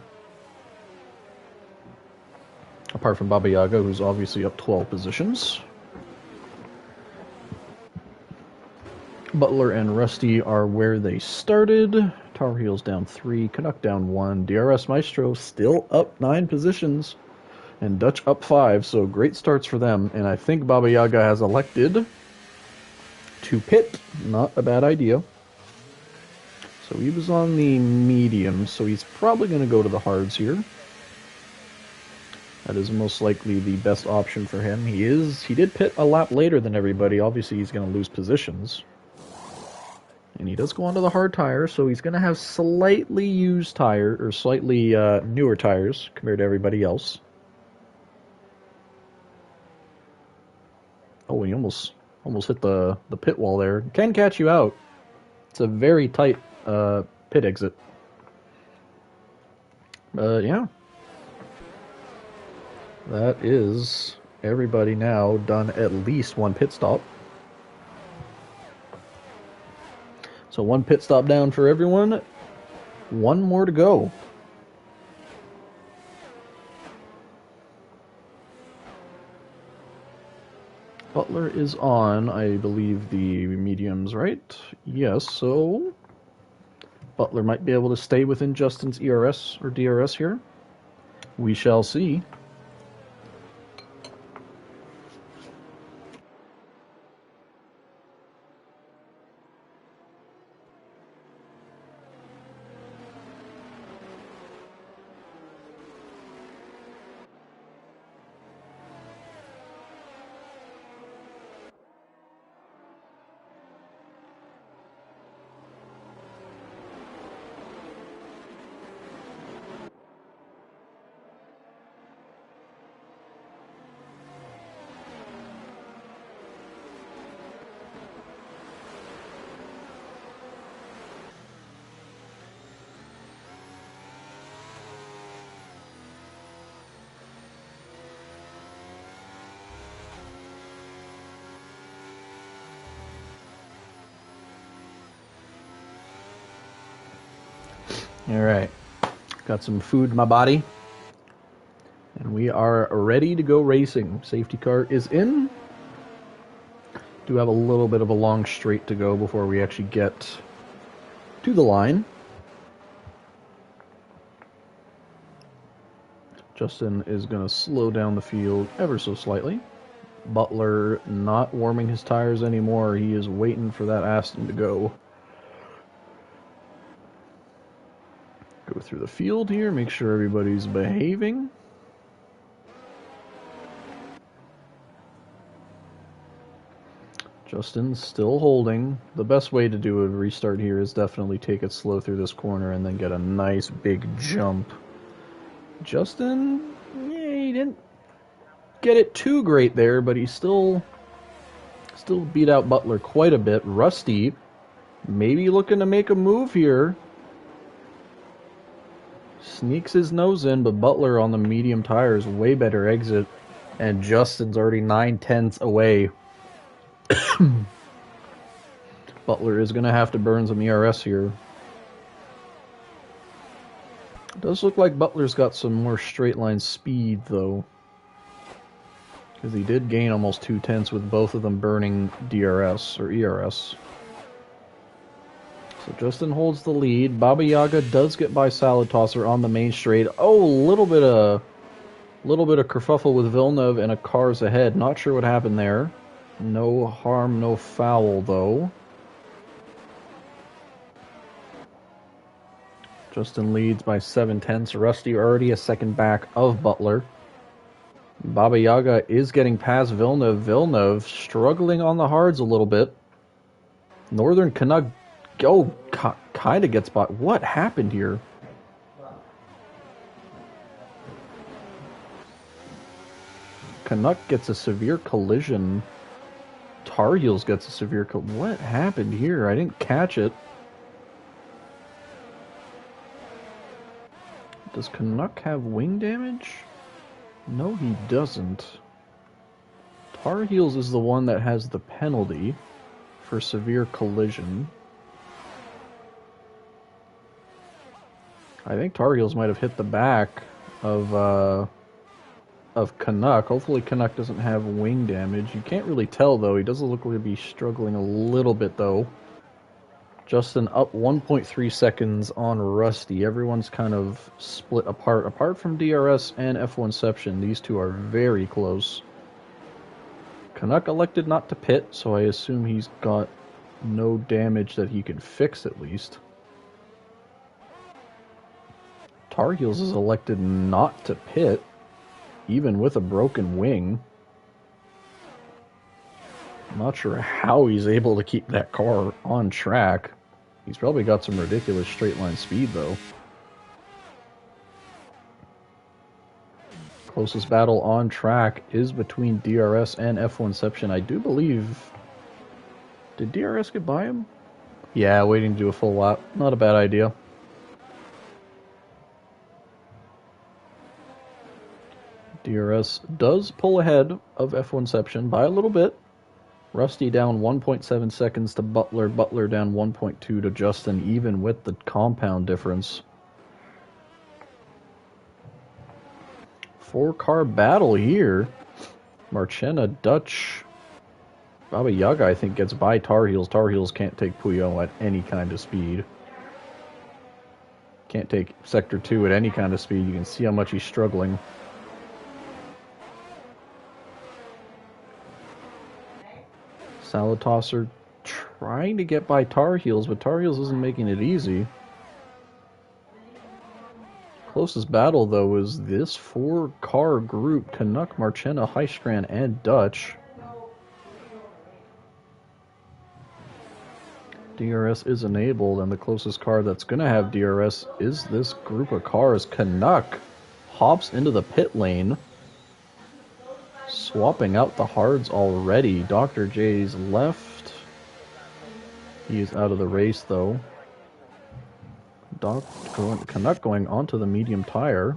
S1: Apart from Baba Yaga, who's obviously up 12 positions. Butler and Rusty are where they started. Tar Heels down 3, Canuck down 1, DRS Maestro still up 9 positions, and Dutch up 5, so great starts for them. And I think Baba Yaga has elected to pit. Not a bad idea. So he was on the medium, so he's probably going to go to the hards here. That is most likely the best option for him. He did pit a lap later than everybody. Obviously, he's going to lose positions. And he does go onto the hard tire, so he's going to have slightly used tire, or slightly newer tires compared to everybody else. Oh, he almost hit the pit wall there. Can catch you out. It's a very tight pit exit. Yeah. That is everybody now done at least one pit stop. So one pit stop down for everyone. One more to go. Butler is on, I believe, the mediums, right? Yes, so Butler might be able to stay within Justin's ERS or DRS here. We shall see. All right, got some food in my body, and we are ready to go racing. Safety car is in. Do have a little bit of a long straight to go before we actually get to the line. Justin is going to slow down the field ever so slightly. Butler not warming his tires anymore. He is waiting for that Aston to go. Go through the field here, make sure everybody's behaving. Justin's still holding. The best way to do a restart here is definitely take it slow through this corner and then get a nice big jump. Justin, yeah, he didn't get it too great there, but he still beat out Butler quite a bit. Rusty maybe looking to make a move here. Sneaks his nose in, but Butler on the medium tires, way better exit. And Justin's already 9/10ths away. Butler is going to have to burn some ERS here. It does look like Butler's got some more straight line speed, though. Because he did gain almost 2/10ths with both of them burning DRS, or ERS. So Justin holds the lead. Baba Yaga does get by Salad Tosser on the main straight. Oh, a little bit of kerfuffle with Villeneuve and a car's ahead. Not sure what happened there. No harm, no foul, though. Justin leads by 7/10ths. Rusty already a second back of Butler. Baba Yaga is getting past Villeneuve. Villeneuve struggling on the hards a little bit. Northern Canuck, kind of gets by. What happened here? Canuck gets a severe collision. Tar Heels gets a severe collision. What happened here? I didn't catch it. Does Canuck have wing damage? No, he doesn't. Tar Heels is the one that has the penalty for severe collision. I think Tar Heels might have hit the back of Canuck. Hopefully Canuck doesn't have wing damage. You can't really tell, though. He does look like to be struggling a little bit, though. Justin up 1.3 seconds on Rusty. Everyone's kind of split apart. Apart from DRS and F1ception, these two are very close. Canuck elected not to pit, so I assume he's got no damage that he can fix at least. Tar Heels is elected not to pit, even with a broken wing. I'm not sure how he's able to keep that car on track. He's probably got some ridiculous straight line speed, though. Closest battle on track is between DRS and F1ception. I do believe... Did DRS get by him? Yeah, waiting to do a full lap. Not a bad idea. DRS does pull ahead of F1ception by a little bit. Rusty down 1.7 seconds to Butler. Butler down 1.2 to Justin, even with the compound difference. 4-car battle here. Marchena, Dutch, Baba Yaga, I think, gets by Tar Heels. Tar Heels can't take Puyo at any kind of speed. Can't take Sector 2 at any kind of speed. You can see how much he's struggling. Salad trying to get by Tar Heels, but Tar Heels isn't making it easy. Closest battle, though, is this 4-car group. Canuck, Marchena, Heistran, and Dutch. DRS is enabled, and the closest car that's going to have DRS is this group of cars. Canuck hops into the pit lane, swapping out the hards already. Dr. J's left. He is out of the race, though. Canuck going onto the medium tire.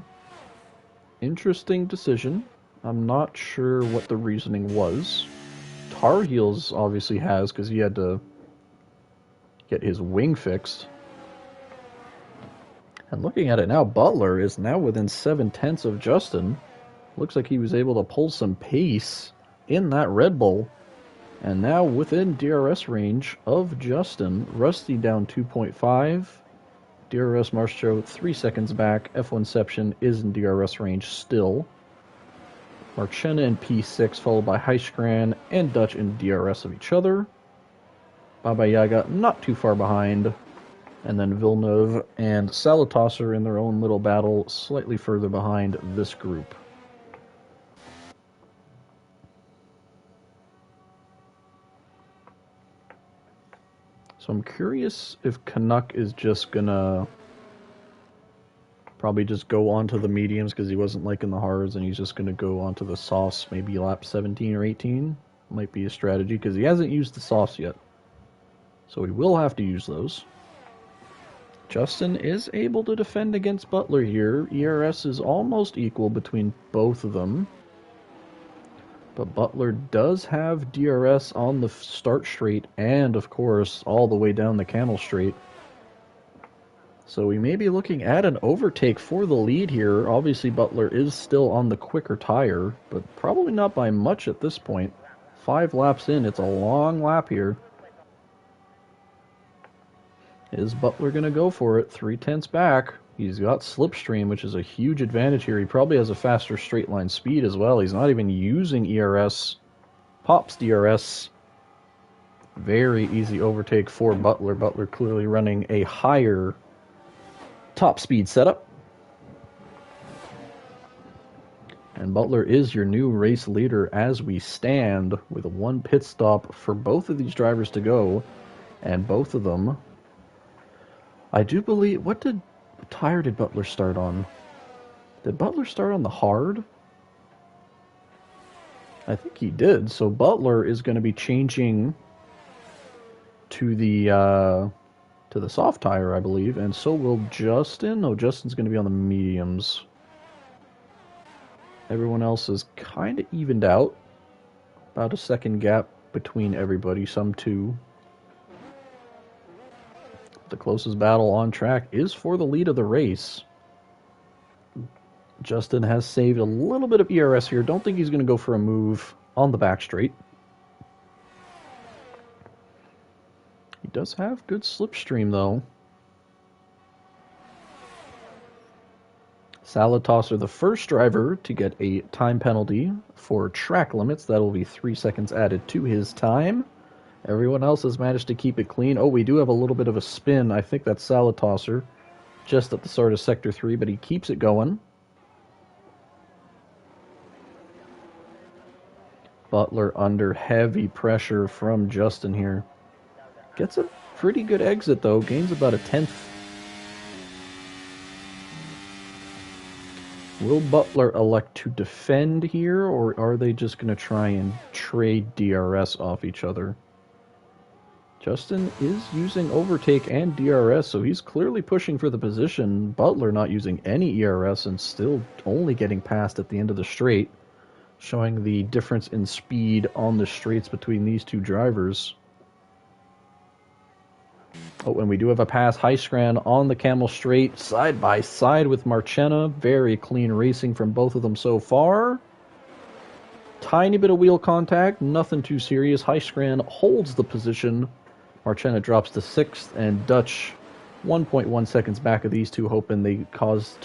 S1: Interesting decision. I'm not sure what the reasoning was. Tar Heels obviously has, because he had to get his wing fixed. And looking at it now, Butler is now within 7/10 of Justin. Looks like he was able to pull some pace in that Red Bull. And now within DRS range of Justin. Rusty down 2.5. DRS Marshall 3 seconds back. F1ception is in DRS range still. Marchena in P6, followed by Heiskran and Dutch in DRS of each other. Baba Yaga not too far behind. And then Villeneuve and Salatosser in their own little battle, slightly further behind this group. So I'm curious if Canuck is just gonna probably just go onto the mediums because he wasn't liking the hards, and he's just gonna go onto the softs, maybe lap 17 or 18. Might be a strategy because he hasn't used the softs yet. So he will have to use those. Justin is able to defend against Butler here. ERS is almost equal between both of them. But Butler does have DRS on the start straight and, of course, all the way down the camel straight. So we may be looking at an overtake for the lead here. Obviously, Butler is still on the quicker tire, but probably not by much at this point. 5 laps in, it's a long lap here. Is Butler going to go for it? 3/10 back. He's got slipstream, which is a huge advantage here. He probably has a faster straight line speed as well. He's not even using ERS. Pops DRS. Very easy overtake for Butler. Butler clearly running a higher top speed setup. And Butler is your new race leader as we stand with one pit stop for both of these drivers to go. And both of them, I do believe, what tire did Butler start on? Did Butler start on the hard? I think he did. So Butler is going to be changing to the soft tire, I believe, and so will Justin. No, Justin's going to be on the mediums. Everyone else is kind of evened out. About a second gap between everybody, some two. The closest battle on track is for the lead of the race. Justin has saved a little bit of ERS here. Don't think he's going to go for a move on the back straight. He does have good slipstream, though. Salatosser, the first driver to get a time penalty for track limits. That'll be 3 seconds added to his time. Everyone else has managed to keep it clean. Oh, we do have a little bit of a spin. I think that's Salatosser just at the start of Sector 3, but he keeps it going. Butler under heavy pressure from Justin here. Gets a pretty good exit, though. Gains about a 10th. Will Butler elect to defend here, or are they just going to try and trade DRS off each other? Justin is using overtake and DRS, so he's clearly pushing for the position. Butler not using any ERS and still only getting past at the end of the straight, showing the difference in speed on the straights between these two drivers. Oh, and we do have a pass. Heisgran on the Camel Straight, side by side with Marchena. Very clean racing from both of them so far. Tiny bit of wheel contact, nothing too serious. Heisgran holds the position. Marchena drops to 6th, and Dutch 1.1 seconds back of these two, hoping they lose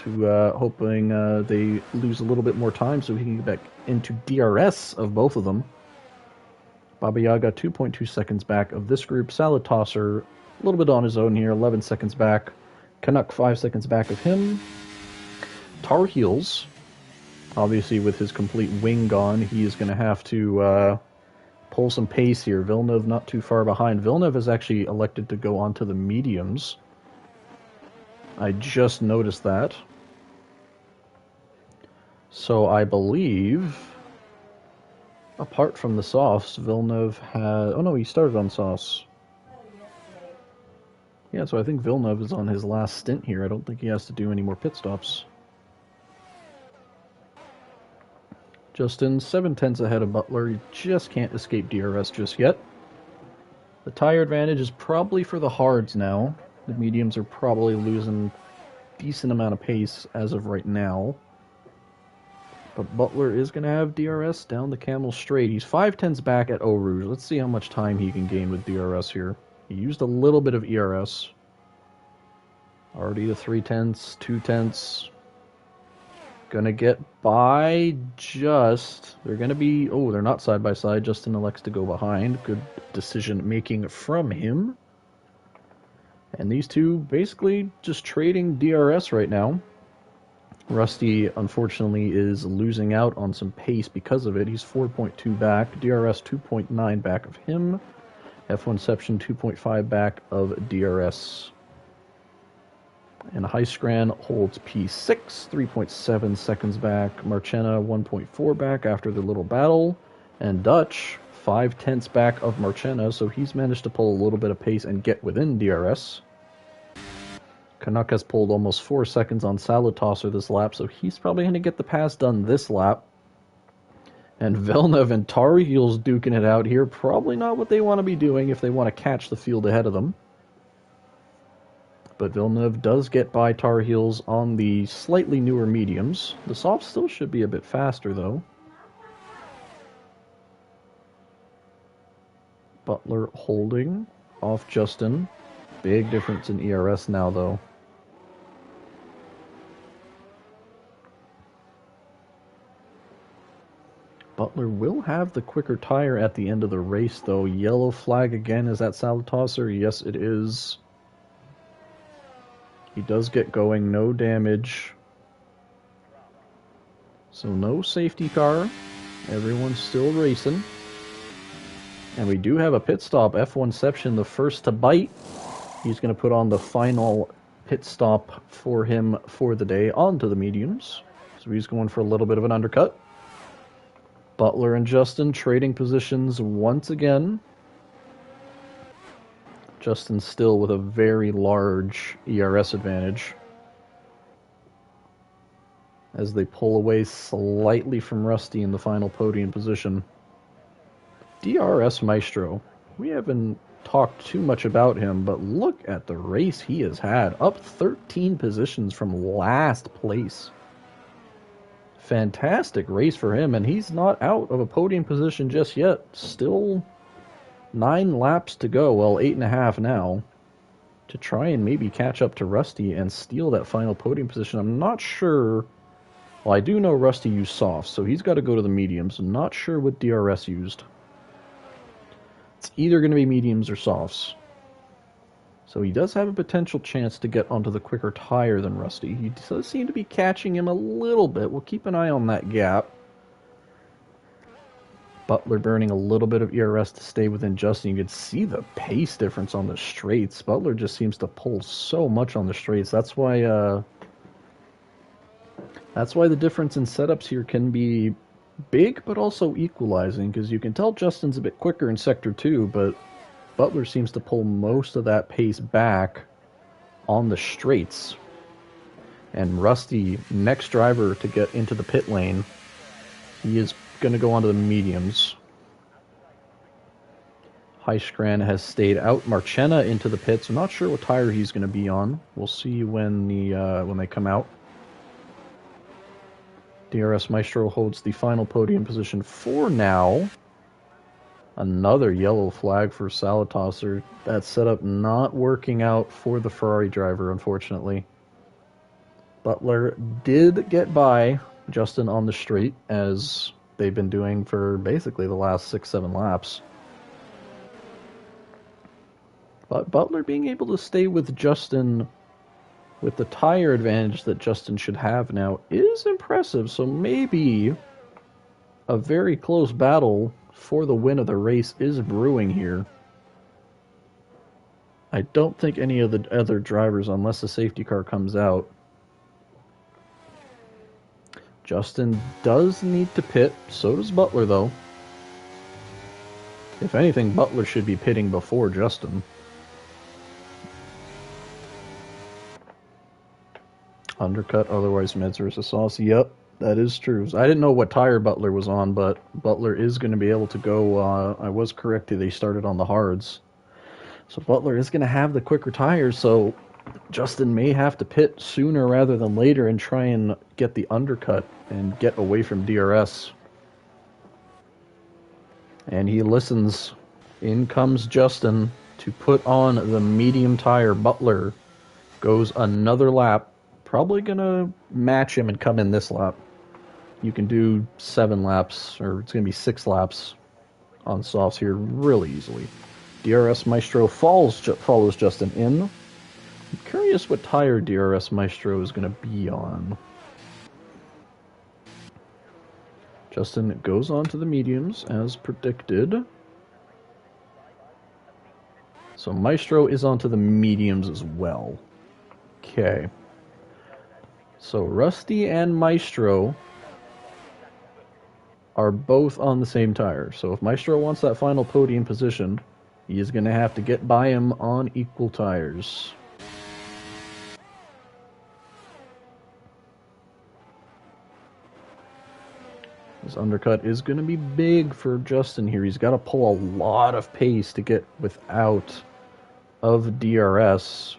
S1: a little bit more time so he can get back into DRS of both of them. Baba Yaga 2.2 seconds back of this group. Salatosser a little bit on his own here, 11 seconds back. Canuck 5 seconds back of him. Tar Heels, obviously with his complete wing gone, he is going to have to pull some pace here. Villeneuve not too far behind. Villeneuve has actually elected to go onto the mediums. I just noticed that. So I believe, apart from the softs, Villeneuve had... Oh no, he started on softs. Yeah, so I think Villeneuve is on his last stint here. I don't think he has to do any more pit stops. Justin, 7/10 ahead of Butler. He just can't escape DRS just yet. The tire advantage is probably for the hards now. The mediums are probably losing a decent amount of pace as of right now. But Butler is going to have DRS down the Camel Straight. He's 5/10 back at Eau Rouge. Let's see how much time he can gain with DRS here. He used a little bit of ERS. Already the 3/10, 2/10. Gonna get by just... They're gonna be... Oh, they're not side by side. Justin elects to go behind. Good decision making from him. And these two basically just trading DRS right now. Rusty, unfortunately, is losing out on some pace because of it. He's 4.2 back. DRS 2.9 back of him. F1ception 2.5 back of DRS. And Heisgran holds P6, 3.7 seconds back. Marchena 1.4 back after the little battle. And Dutch 5/10 back of Marchena, so he's managed to pull a little bit of pace and get within DRS. Canuck has pulled almost 4 seconds on Salatosser this lap, so he's probably going to get the pass done this lap. And Villeneuve and Tar Heels duking it out here. Probably not what they want to be doing if they want to catch the field ahead of them. But Villeneuve does get by Tar Heels on the slightly newer mediums. The softs still should be a bit faster, though. Butler holding off Justin. Big difference in ERS now, though. Butler will have the quicker tire at the end of the race, though. Yellow flag again. Is that Salatosser? Yes, it is. He does get going. No damage. So no safety car. Everyone's still racing. And we do have a pit stop. F1ception, the first to bite. He's going to put on the final pit stop for him for the day onto the mediums. So he's going for a little bit of an undercut. Butler and Justin trading positions once again. Justin still with a very large ERS advantage as they pull away slightly from Rusty in the final podium position. DRS Maestro, we haven't talked too much about him, but look at the race he has had. Up 13 positions from last place. Fantastic race for him, and he's not out of a podium position just yet. Still 9 laps to go, well, 8.5 now, to try and maybe catch up to Rusty and steal that final podium position. I'm not sure. Well, I do know Rusty used softs, so he's got to go to the mediums. I'm not sure what DRS used. It's either going to be mediums or softs. So he does have a potential chance to get onto the quicker tire than Rusty. He does seem to be catching him a little bit. We'll keep an eye on that gap. Butler burning a little bit of ERS to stay within Justin. You can see the pace difference on the straights. Butler just seems to pull so much on the straights. That's why the difference in setups here can be big, but also equalizing, because you can tell Justin's a bit quicker in Sector 2, but Butler seems to pull most of that pace back on the straights. And Rusty, next driver to get into the pit lane, he is going to go onto the mediums. Heiskran has stayed out. Marchena into the pits. I'm not sure what tire he's going to be on. We'll see when they come out. DRS Maestro holds the final podium position for now. Another yellow flag for Salatosser. That setup not working out for the Ferrari driver, unfortunately. Butler did get by Justin on the straight, as they've been doing for basically the last 6-7 laps. But Butler being able to stay with Justin with the tire advantage that Justin should have now is impressive. So maybe a very close battle for the win of the race is brewing here. I don't think any of the other drivers, unless the safety car comes out. Justin does need to pit, so does Butler though. If anything, Butler should be pitting before Justin. Undercut, otherwise meds versus sauce. Yep, that is true. I didn't know what tire Butler was on, but Butler is going to be able to go. I was correct. They started on the hards. So Butler is going to have the quicker tires, so Justin may have to pit sooner rather than later and try and get the undercut and get away from DRS. And he listens. In comes Justin to put on the medium tire. Butler goes another lap. Probably going to match him and come in this lap. You can do 7 laps, or it's going to be 6 laps on softs here really easily. DRS Maestro follows Justin in. I'm curious what tire DRS Maestro is going to be on. Justin goes on to the mediums as predicted. So Maestro is onto the mediums as well. Okay. So Rusty and Maestro are both on the same tire. So if Maestro wants that final podium position, he is going to have to get by him on equal tires. This undercut is going to be big for Justin here. He's got to pull a lot of pace to get without of DRS.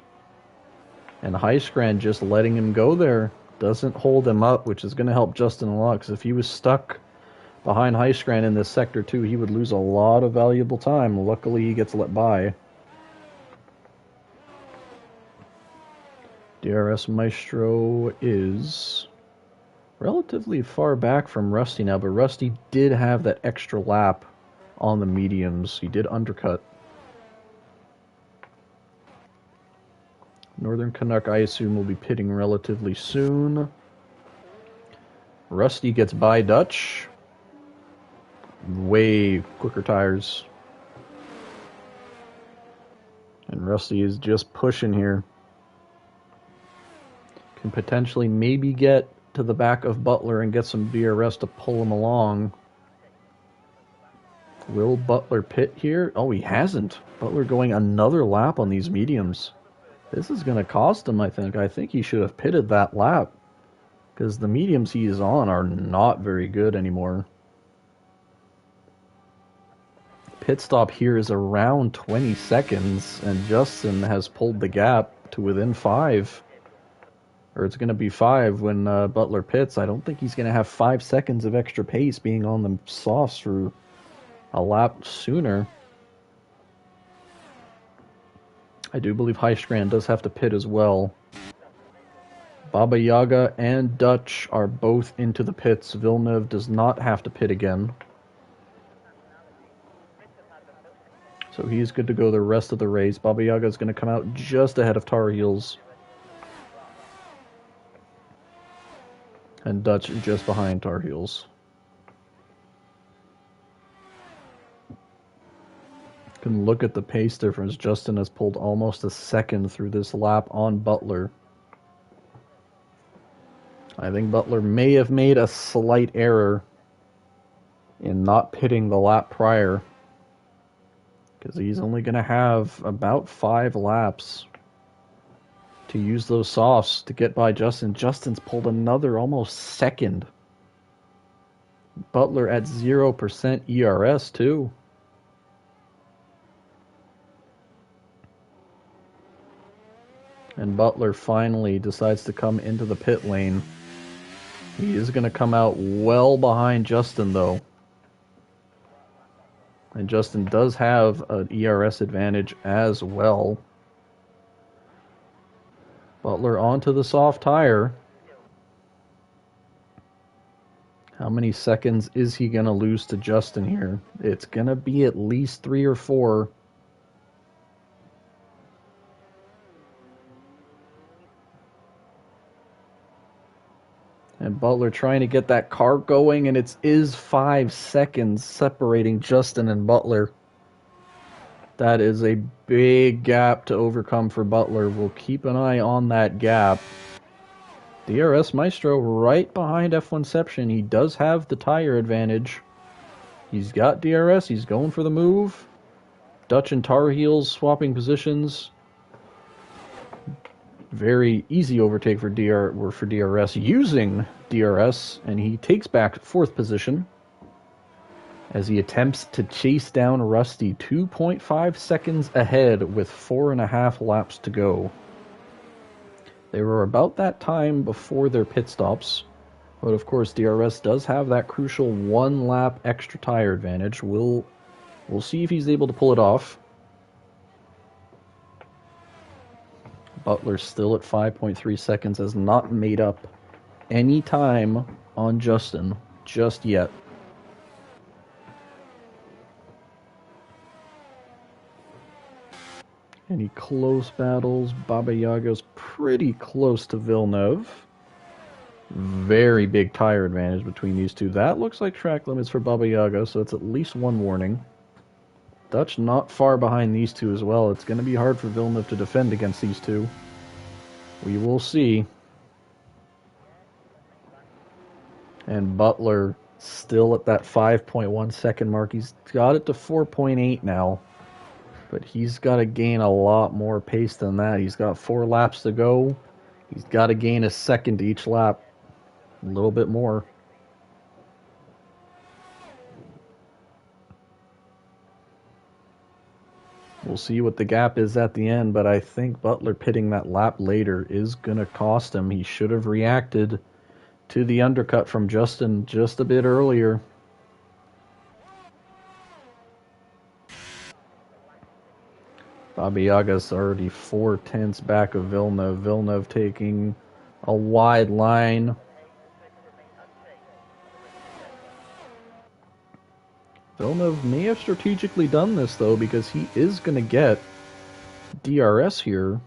S1: And Heiskran just letting him go there doesn't hold him up, which is going to help Justin a lot, because if he was stuck behind Heiskran in this Sector 2, he would lose a lot of valuable time. Luckily, he gets let by. DRS Maestro is relatively far back from Rusty now, but Rusty did have that extra lap on the mediums. He did undercut. Northern Canuck, I assume, will be pitting relatively soon. Rusty gets by Dutch. Way quicker tires. And Rusty is just pushing here. Can potentially maybe get to the back of Butler and get some DRS to pull him along. Will Butler pit here? Oh, he hasn't. Butler going another lap on these mediums. This is going to cost him, I think. I think he should have pitted that lap, because the mediums he is on are not very good anymore. Pit stop here is around 20 seconds, and Justin has pulled the gap to within 5. Or it's going to be 5 when Butler pits. I don't think he's going to have 5 seconds of extra pace being on the softs for a lap sooner. I do believe Heistrand does have to pit as well. Baba Yaga and Dutch are both into the pits. Villeneuve does not have to pit again. So he's good to go the rest of the race. Baba Yaga is going to come out just ahead of Tar Heels. And Dutch just behind Tar Heels. You can look at the pace difference. Justin has pulled almost a second through this lap on Butler. I think Butler may have made a slight error in not pitting the lap prior, because he's only going to have about 5 laps to use those softs to get by Justin. Justin's pulled another almost second. Butler at 0% ERS too. And Butler finally decides to come into the pit lane. He is going to come out well behind Justin, though. And Justin does have an ERS advantage as well. Butler onto the soft tire. How many seconds is he going to lose to Justin here? It's going to be at least 3 or 4. And Butler trying to get that car going, and it is 5 seconds separating Justin and Butler. That is a big gap to overcome for Butler. We'll keep an eye on that gap. DRS Maestro right behind F1ception. He does have the tire advantage. He's got DRS. He's going for the move. Dutch and Tar Heels swapping positions. Very easy overtake for DRS using DRS, and he takes back 4th position as he attempts to chase down Rusty 2.5 seconds ahead with 4.5 laps to go. They were about that time before their pit stops, but of course DRS does have that crucial 1 lap extra tire advantage. We'll see if he's able to pull it off. Butler still at 5.3 seconds, has not made up any time on Justin just yet. Any close battles? Baba Yaga's pretty close to Villeneuve. Very big tire advantage between these two. That looks like track limits for Baba Yaga, so it's at least 1 warning. Dutch not far behind these two as well. It's going to be hard for Villeneuve to defend against these two. We will see. And Butler still at that 5.1 second mark. He's got it to 4.8 now. But he's got to gain a lot more pace than that. He's got 4 laps to go. He's got to gain a second each lap. A little bit more. We'll see what the gap is at the end, but I think Butler pitting that lap later is going to cost him. He should have reacted to the undercut from Justin just a bit earlier. Baba Yaga's already 4/10 back of Villeneuve. Villeneuve taking a wide line. Villeneuve may have strategically done this, though, because he is going to get DRS here.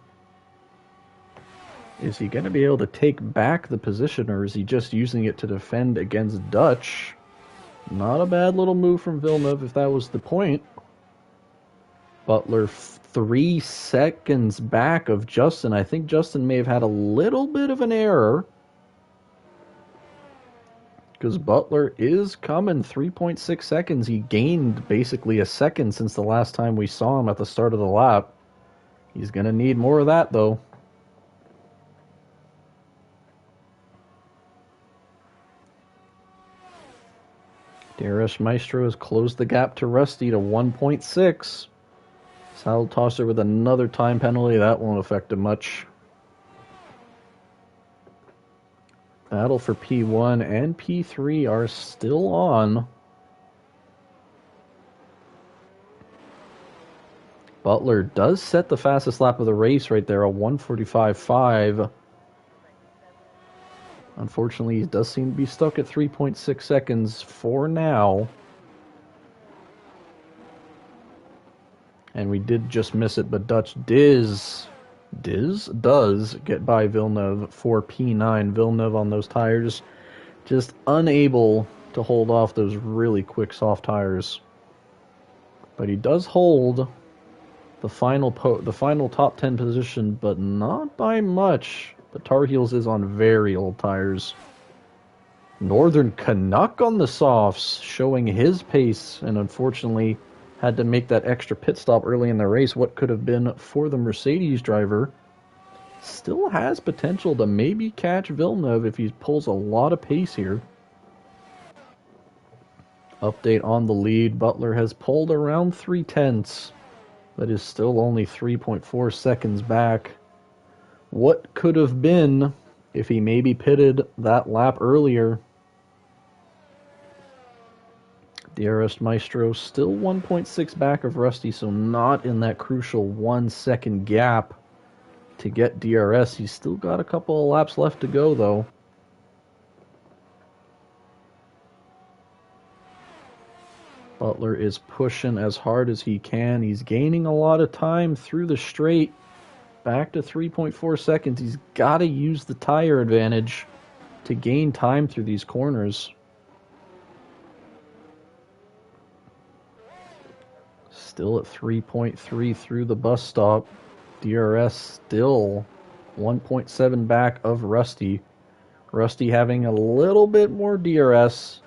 S1: Is he going to be able to take back the position, or is he just using it to defend against Dutch? Not a bad little move from Villeneuve if that was the point. Butler 3 seconds back of Justin. I think Justin may have had a little bit of an error, because Butler is coming 3.6 seconds. He gained basically a second since the last time we saw him at the start of the lap. He's going to need more of that, though. DRS Maestro has closed the gap to Rusty to 1.6. Saddle Tosser with another time penalty. That won't affect him much. Battle for P1 and P3 are still on. Butler does set the fastest lap of the race right there, a 1:45.5. Unfortunately, he does seem to be stuck at 3.6 seconds for now. And we did just miss it, but Dutch does get by Villeneuve for P9. Villeneuve on those tires, just unable to hold off those really quick soft tires. But he does hold the final top 10 position, but not by much. But Tar Heels is on very old tires. Northern Canuck on the softs, showing his pace, and unfortunately had to make that extra pit stop early in the race. What could have been for the Mercedes driver still has potential to maybe catch Villeneuve if he pulls a lot of pace here. Update on the lead. Butler has pulled around 3/10. That is still only 3.4 seconds back. What could have been if he maybe pitted that lap earlier? DRS Maestro still 1.6 back of Rusty, so not in that crucial 1 second gap to get DRS. He's still got a couple of laps left to go, though. Butler is pushing as hard as he can. He's gaining a lot of time through the straight. Back to 3.4 seconds. He's got to use the tire advantage to gain time through these corners. Still at 3.3 through the bus stop. DRS still 1.7 back of Rusty. Rusty having a little bit more DRS.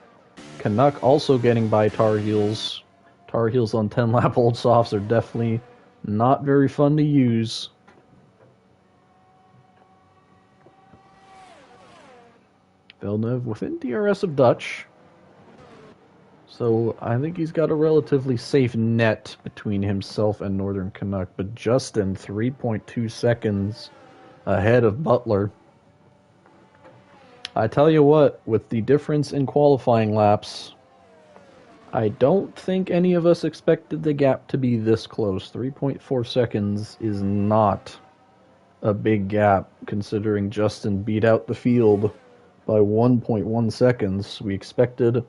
S1: Canuck also getting by Tar Heels. Tar Heels on 10 lap old softs are definitely not very fun to use. Villeneuve within DRS of Dutch. So I think he's got a relatively safe net between himself and Northern Canuck. But Justin, 3.2 seconds ahead of Butler. I tell you what, with the difference in qualifying laps, I don't think any of us expected the gap to be this close. 3.4 seconds is not a big gap, considering Justin beat out the field by 1.1 seconds. We expected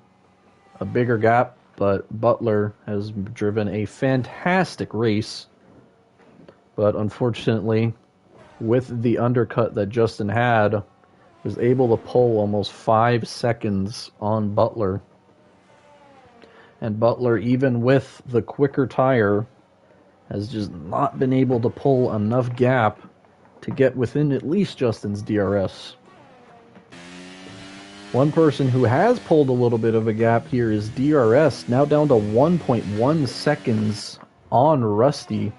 S1: a bigger gap, but Butler has driven a fantastic race. But unfortunately, with the undercut that Justin had, was able to pull almost 5 seconds on Butler. And Butler, even with the quicker tire, has just not been able to pull enough gap to get within at least Justin's DRS. One person who has pulled a little bit of a gap here is DRS, now down to 1.1 seconds on Rusty.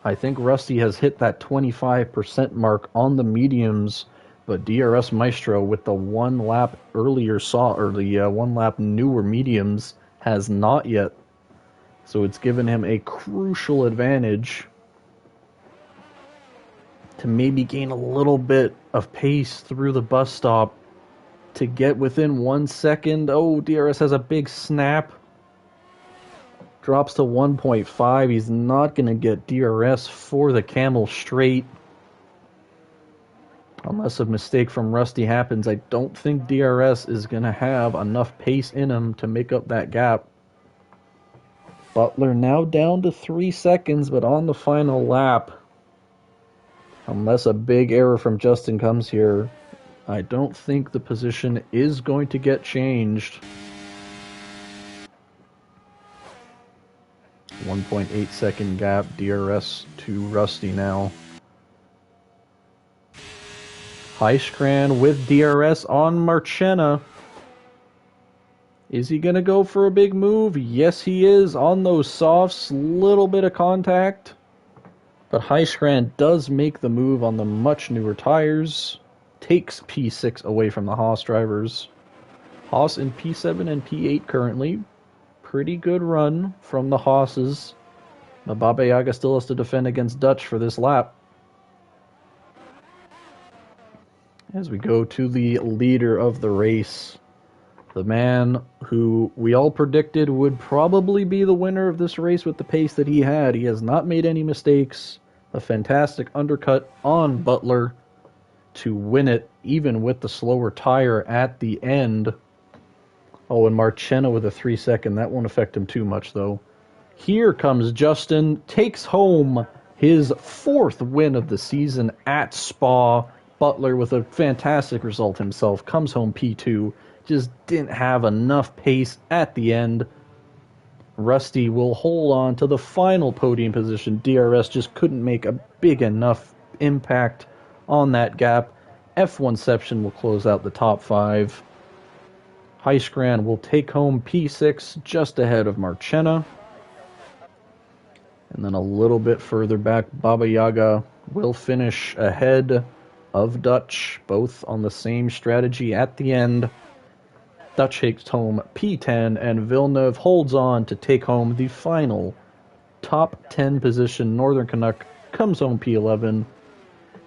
S1: I think Rusty has hit that 25% mark on the mediums, but DRS Maestro with the 1 lap earlier or the 1 lap newer mediums has not yet. So it's given him a crucial advantage to maybe gain a little bit of pace through the bus stop to get within 1 second. Oh, DRS has a big snap. Drops to 1.5. He's not going to get DRS for the Camel Straight. Unless a mistake from Rusty happens, I don't think DRS is going to have enough pace in him to make up that gap. Butler now down to 3 seconds, but on the final lap, Unless a big error from Justin comes here, I don't think the position is going to get changed. 1.8 second gap, DRS to Rusty now. Heiskran with DRS on Marchena. Is he going to go for a big move? Yes, he is. On those softs, little bit of contact. But Heiskran does make the move on the much newer tires. Takes P6 away from the Haas drivers. Haas in P7 and P8 currently. Pretty good run from the Haas's. But Baba Yaga still has to defend against Dutch for this lap. As we go to the leader of the race, the man who we all predicted would probably be the winner of this race with the pace that he had. He has not made any mistakes. A fantastic undercut on Butler to win it, even with the slower tire at the end. Oh, and Marchena with a 3-second. That won't affect him too much, though. Here comes Justin, takes home his 4th win of the season at Spa. Butler, with a fantastic result himself, comes home P2. Just didn't have enough pace at the end. Rusty will hold on to the final podium position. DRS just couldn't make a big enough impact on that gap. F1ception will close out the top 5. Heiskran will take home P6 just ahead of Marchena. And then a little bit further back, Baba Yaga will finish ahead of Dutch, both on the same strategy at the end. Dutch takes home P10, and Villeneuve holds on to take home the final top 10 position. Northern Canuck comes home P11,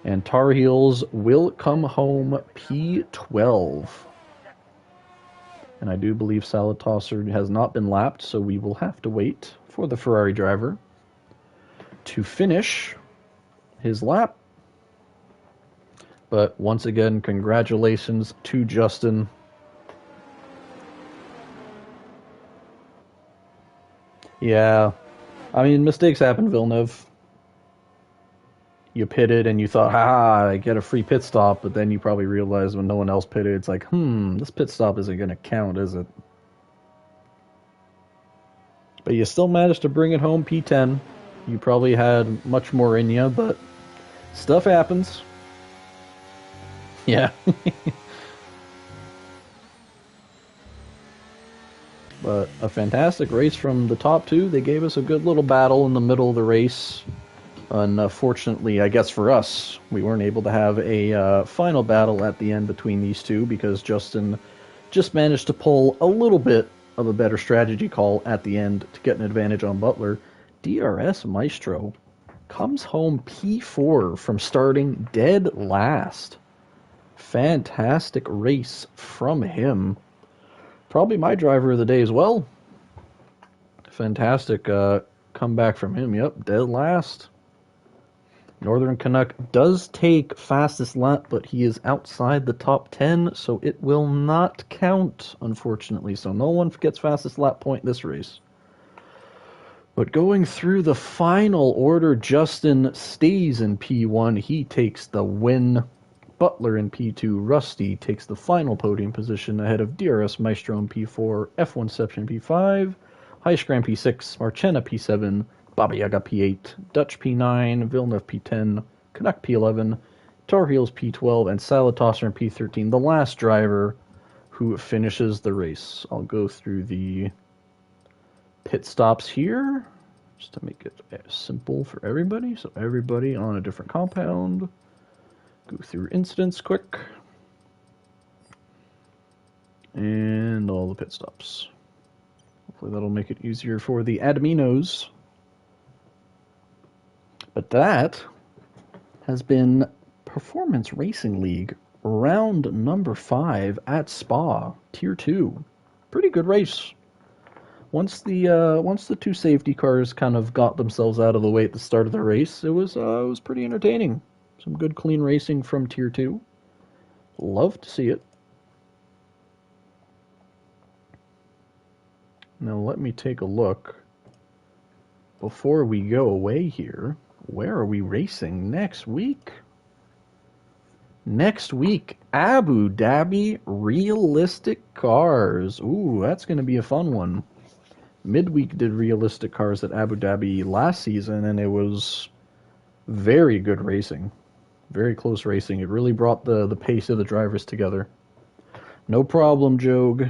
S1: and Tar Heels will come home P12. And I do believe Salad Tosser has not been lapped, so we will have to wait for the Ferrari driver to finish his lap. But once again, congratulations to Justin. Yeah, I mean, mistakes happen, Villeneuve. You pitted and you thought, I get a free pit stop, but then you probably realized when no one else pitted, it's like, this pit stop isn't going to count, is it? But you still managed to bring it home P10. You probably had much more in you, but stuff happens. Yeah. But a fantastic race from the top 2. They gave us a good little battle in the middle of the race. Unfortunately, I guess for us, we weren't able to have a final battle at the end between these two because Justin just managed to pull a little bit of a better strategy call at the end to get an advantage on Butler. DRS Maestro comes home P4 from starting dead last. Fantastic race from him. Probably my driver of the day as well. Fantastic comeback from him. Yep, dead last. Northern Canuck does take fastest lap, but he is outside the top 10, so it will not count, unfortunately. So no one gets fastest lap point this race. But going through the final order, Justin stays in P1. He takes the win. Butler in P2. Rusty takes the final podium position ahead of DRS Maestro in P4, F1ception P5, Heiskran P6, Marchena P7, Baba Yaga P8, Dutch P9, Villeneuve P10, Canuck P11, Tar Heels P12, and Salad Tosser in P13, the last driver who finishes the race. I'll go through the pit stops here just to make it simple for everybody. So everybody on a different compound. Go through incidents quick. And all the pit stops. Hopefully that'll make it easier for the adminos. But that has been Performance Racing League round number 5 at Spa, Tier 2. Pretty good race. Once the two safety cars kind of got themselves out of the way at the start of the race, it was pretty entertaining. Some good clean racing from Tier 2. Love to see it. Now let me take a look. Before we go away here, where are we racing next week? Next week, Abu Dhabi realistic cars. Ooh, that's going to be a fun one. Midweek did realistic cars at Abu Dhabi last season, and it was very good racing. Very close racing. It really brought the pace of the drivers together. No problem, Jogue.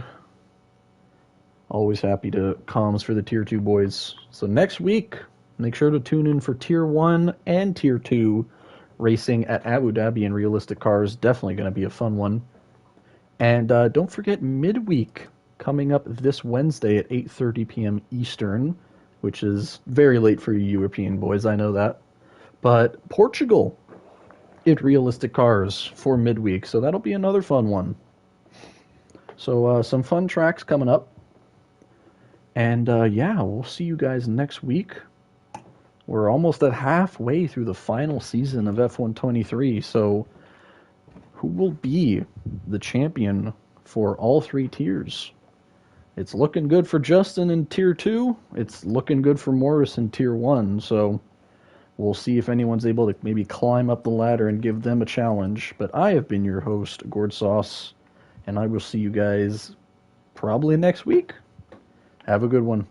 S1: Always happy to comms for the Tier 2 boys. So next week, make sure to tune in for Tier 1 and Tier 2 racing at Abu Dhabi in realistic cars. Definitely going to be a fun one. And don't forget midweek coming up this Wednesday at 8:30 p.m. Eastern, which is very late for you European boys, I know that. But Portugal in realistic cars for midweek, so that'll be another fun one. So some fun tracks coming up. And yeah, we'll see you guys next week. We're almost at halfway through the final season of F123, so who will be the champion for all three tiers? It's looking good for Justin in Tier 2. It's looking good for Morris in Tier 1, so we'll see if anyone's able to maybe climb up the ladder and give them a challenge. But I have been your host, Gord Sauce, and I will see you guys probably next week. Have a good one.